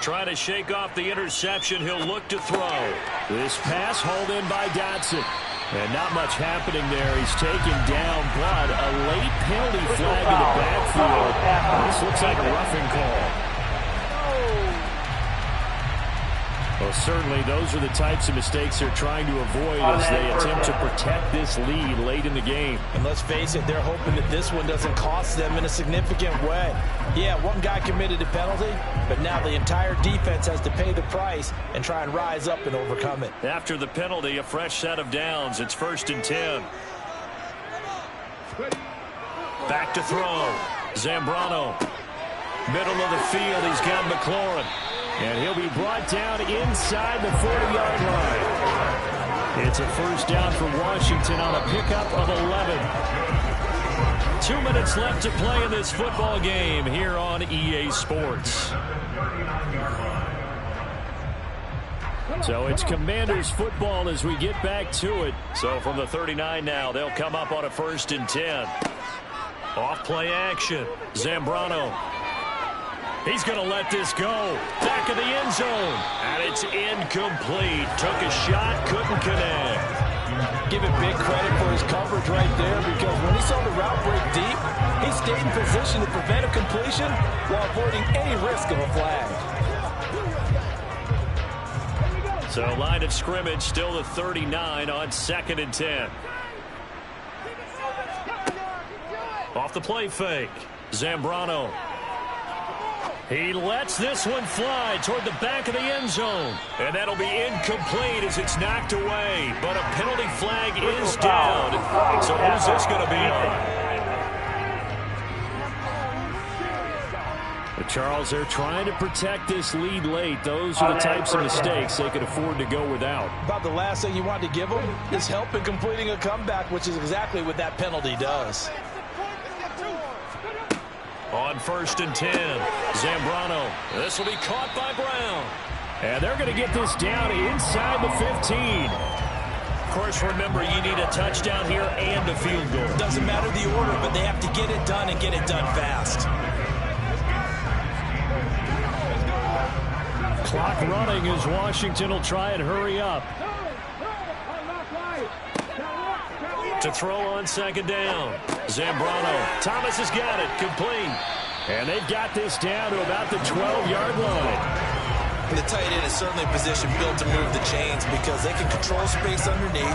Trying to shake off the interception. He'll look to throw. This pass hauled in by Dotson. And not much happening there. He's taken down, but a late penalty flag in the backfield. This looks like a roughing call. Well, certainly those are the types of mistakes they're trying to avoid as they attempt to protect this lead late in the game. And let's face it, they're hoping that this one doesn't cost them in a significant way. Yeah, one guy committed a penalty, but now the entire defense has to pay the price and try and rise up and overcome it. After the penalty, a fresh set of downs. It's 1st and 10. Back to throw. Zambrano. Middle of the field, he's got McLaurin. And he'll be brought down inside the 40-yard line. It's a first down for Washington on a pickup of 11. 2 minutes left to play in this football game here on EA Sports. So it's Commanders football as we get back to it. So from the 39 now, they'll come up on a 1st and 10. Off play action. Zambrano. He's going to let this go. Back of the end zone. And it's incomplete. Took a shot, couldn't connect. Give him big credit for his coverage right there, because when he saw the route break deep, he stayed in position to prevent a completion while avoiding any risk of a flag. So line of scrimmage still the 39 on 2nd and 10. Off the play fake. Zambrano. He lets this one fly toward the back of the end zone. And that'll be incomplete as it's knocked away. But a penalty flag is down. So who's this going to be on? But Charles, they're trying to protect this lead late. Those are the types of mistakes they could afford to go without. About the last thing you want to give them is help in completing a comeback, which is exactly what that penalty does. On 1st and 10, Zambrano. This will be caught by Brown. And they're going to get this down inside the 15. Of course, remember, you need a touchdown here and a field goal. Doesn't matter the order, but they have to get it done and get it done fast. Clock running as Washington will try and hurry up. To throw on 2nd down. Zambrano. Thomas has got it. Complete. And they've got this down to about the 12-yard line. And the tight end is certainly a position built to move the chains because they can control space underneath.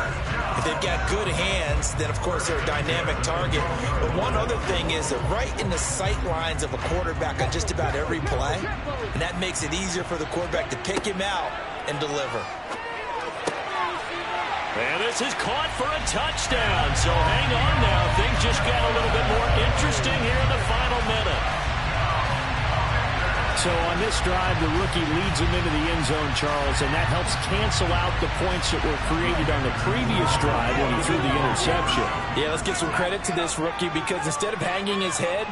If they've got good hands, then, of course, they're a dynamic target. But one other thing is that right in the sight lines of a quarterback on just about every play, and that makes it easier for the quarterback to pick him out and deliver. And this is caught for a touchdown. So hang on now. Things just got a little bit more interesting here in the final minute. So on this drive, the rookie leads him into the end zone, Charles, and that helps cancel out the points that were created on the previous drive when he threw the interception. Yeah, let's give some credit to this rookie because instead of hanging his head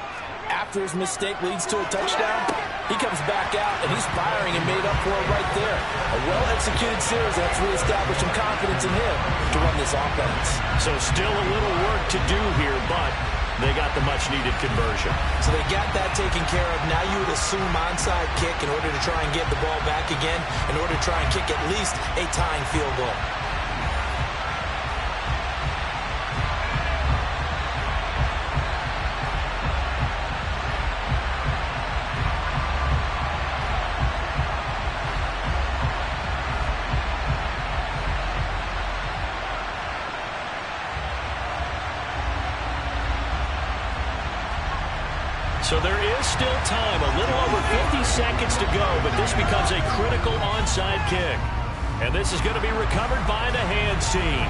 after his mistake leads to a touchdown, He comes back out, and he's firing and made up for it right there. A well-executed series that's reestablished some confidence in him to run this offense. So still a little work to do here, but they got the much-needed conversion. So they got that taken care of. Now you would assume onside kick in order to try and get the ball back again, in order to try and kick at least a tying field goal. So there is still time, a little over 50 seconds to go, but this becomes a critical onside kick. And this is going to be recovered by the hands team.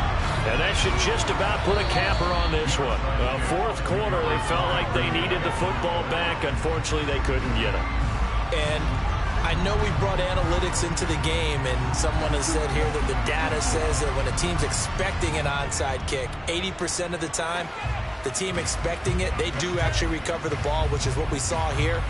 And that should just about put a capper on this one. Well, fourth quarter, they felt like they needed the football back. Unfortunately, they couldn't get it. And I know we brought analytics into the game, and someone has said here that the data says that when a team's expecting an onside kick, 80% of the time, the team expecting it, they do actually recover the ball, which is what we saw here.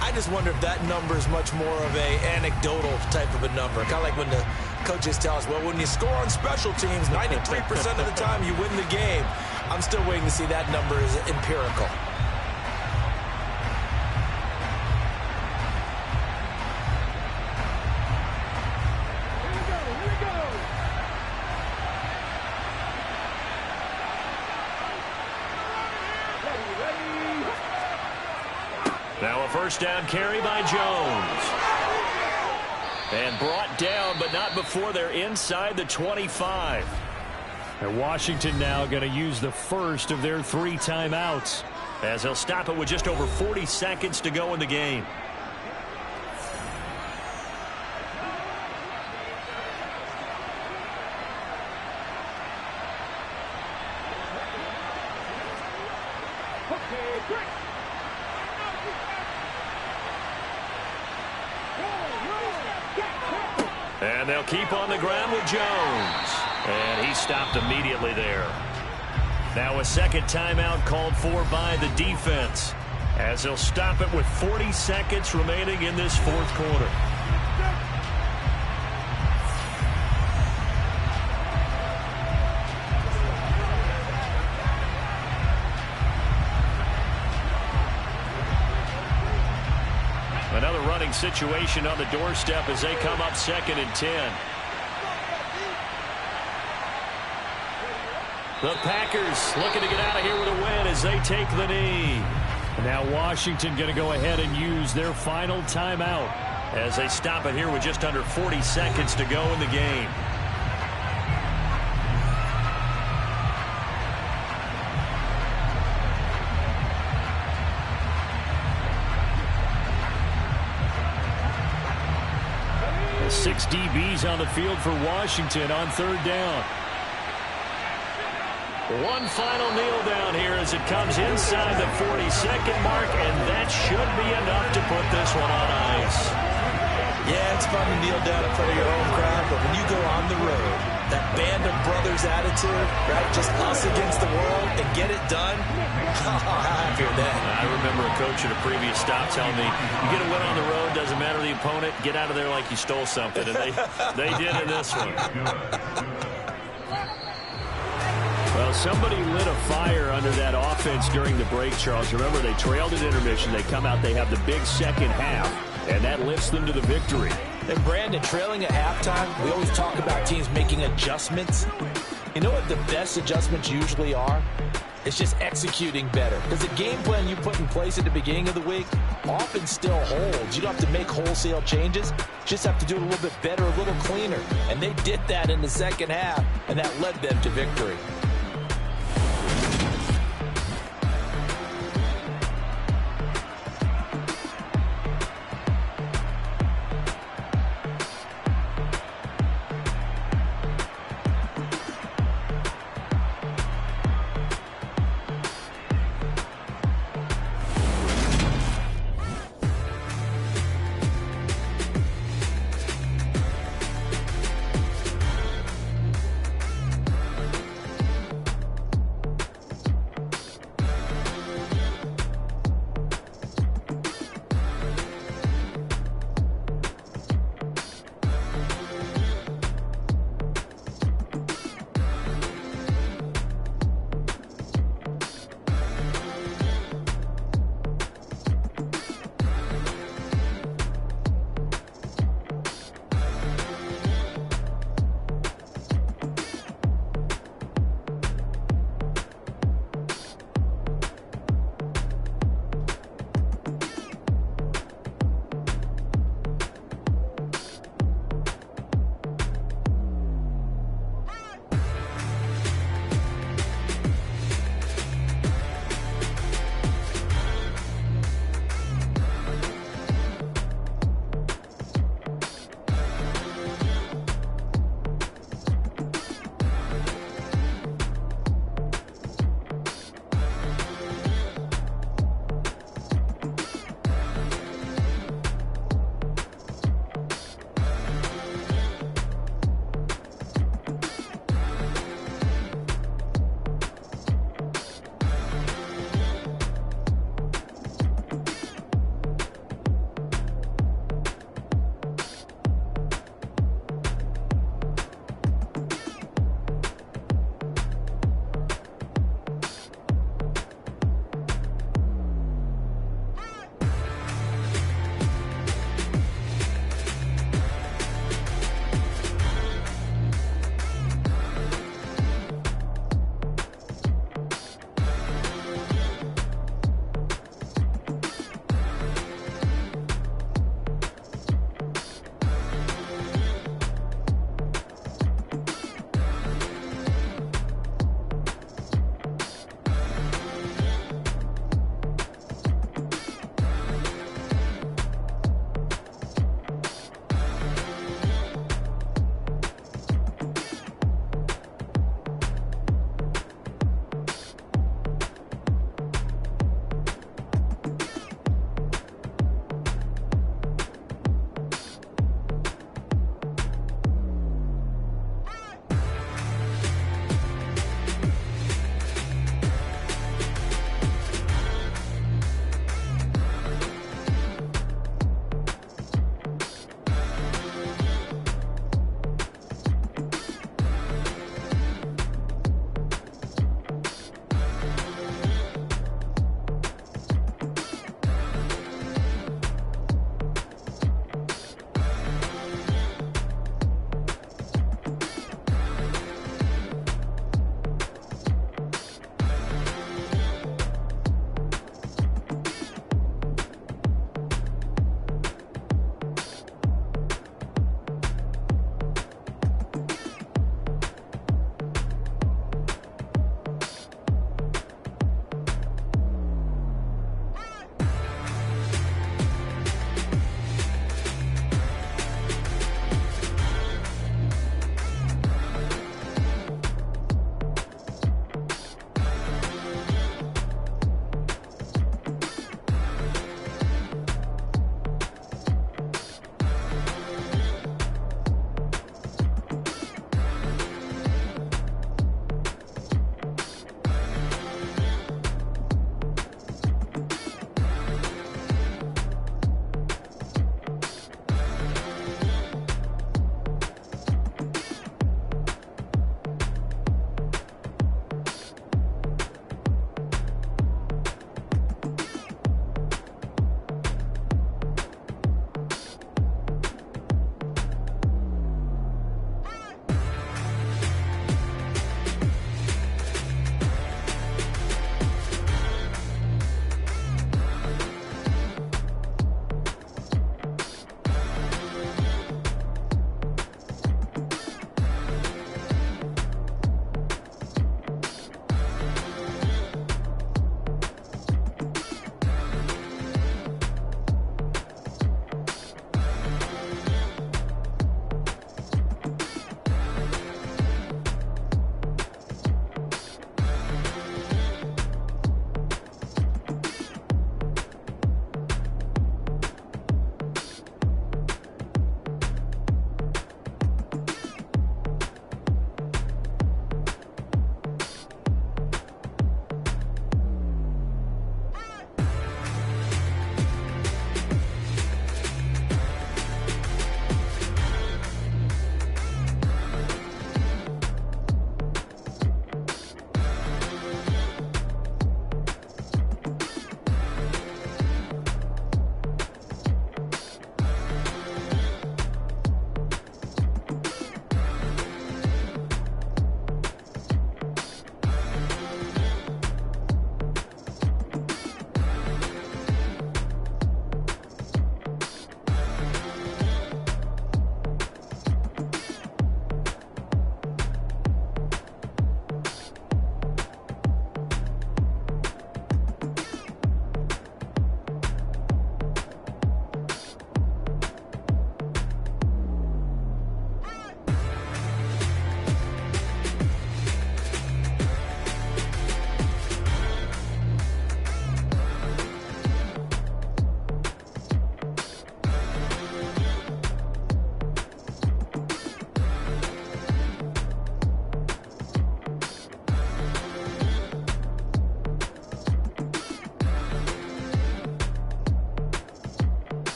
I just wonder if that number is much more of a anecdotal type of a number. Kind of like when the coaches tell us, well, when you score on special teams, 93% of the time you win the game. I'm still waiting to see that number is empirical. Now a first down carry by Jones. And brought down, but not before they're inside the 25. And Washington now going to use the first of their 3 timeouts, as they'll stop it with just over 40 seconds to go in the game. And they'll keep on the ground with Jones. And he stopped immediately there. Now a second timeout called for by the defense, as they'll stop it with 40 seconds remaining in this fourth quarter. Another running situation on the doorstep as they come up 2nd and 10. The Packers looking to get out of here with a win as they take the knee. Now Washington going to go ahead and use their final timeout as they stop it here with just under 40 seconds to go in the game. The 6 DBs on the field for Washington on 3rd down. One final kneel down here as it comes inside the 40-second mark, and that should be enough to put this one on ice. Yeah, it's fun to kneel down in front of your home crowd, but when you go on the road, that band of brothers attitude, right, just us against the world, and get it done, how happy are they? I remember a coach at a previous stop telling me, you get a win on the road, doesn't matter the opponent, get out of there like you stole something, and they did in this one. Well, somebody lit a fire under that offense during the break, Charles. Remember, they trailed at intermission. They come out, they have the big second half, and that lifts them to the victory. And Brandon, trailing at halftime, we always talk about teams making adjustments. You know what the best adjustments usually are? It's just executing better. Because the game plan you put in place at the beginning of the week often still holds. You don't have to make wholesale changes. You just have to do it a little bit better, a little cleaner. And they did that in the second half, and that led them to victory.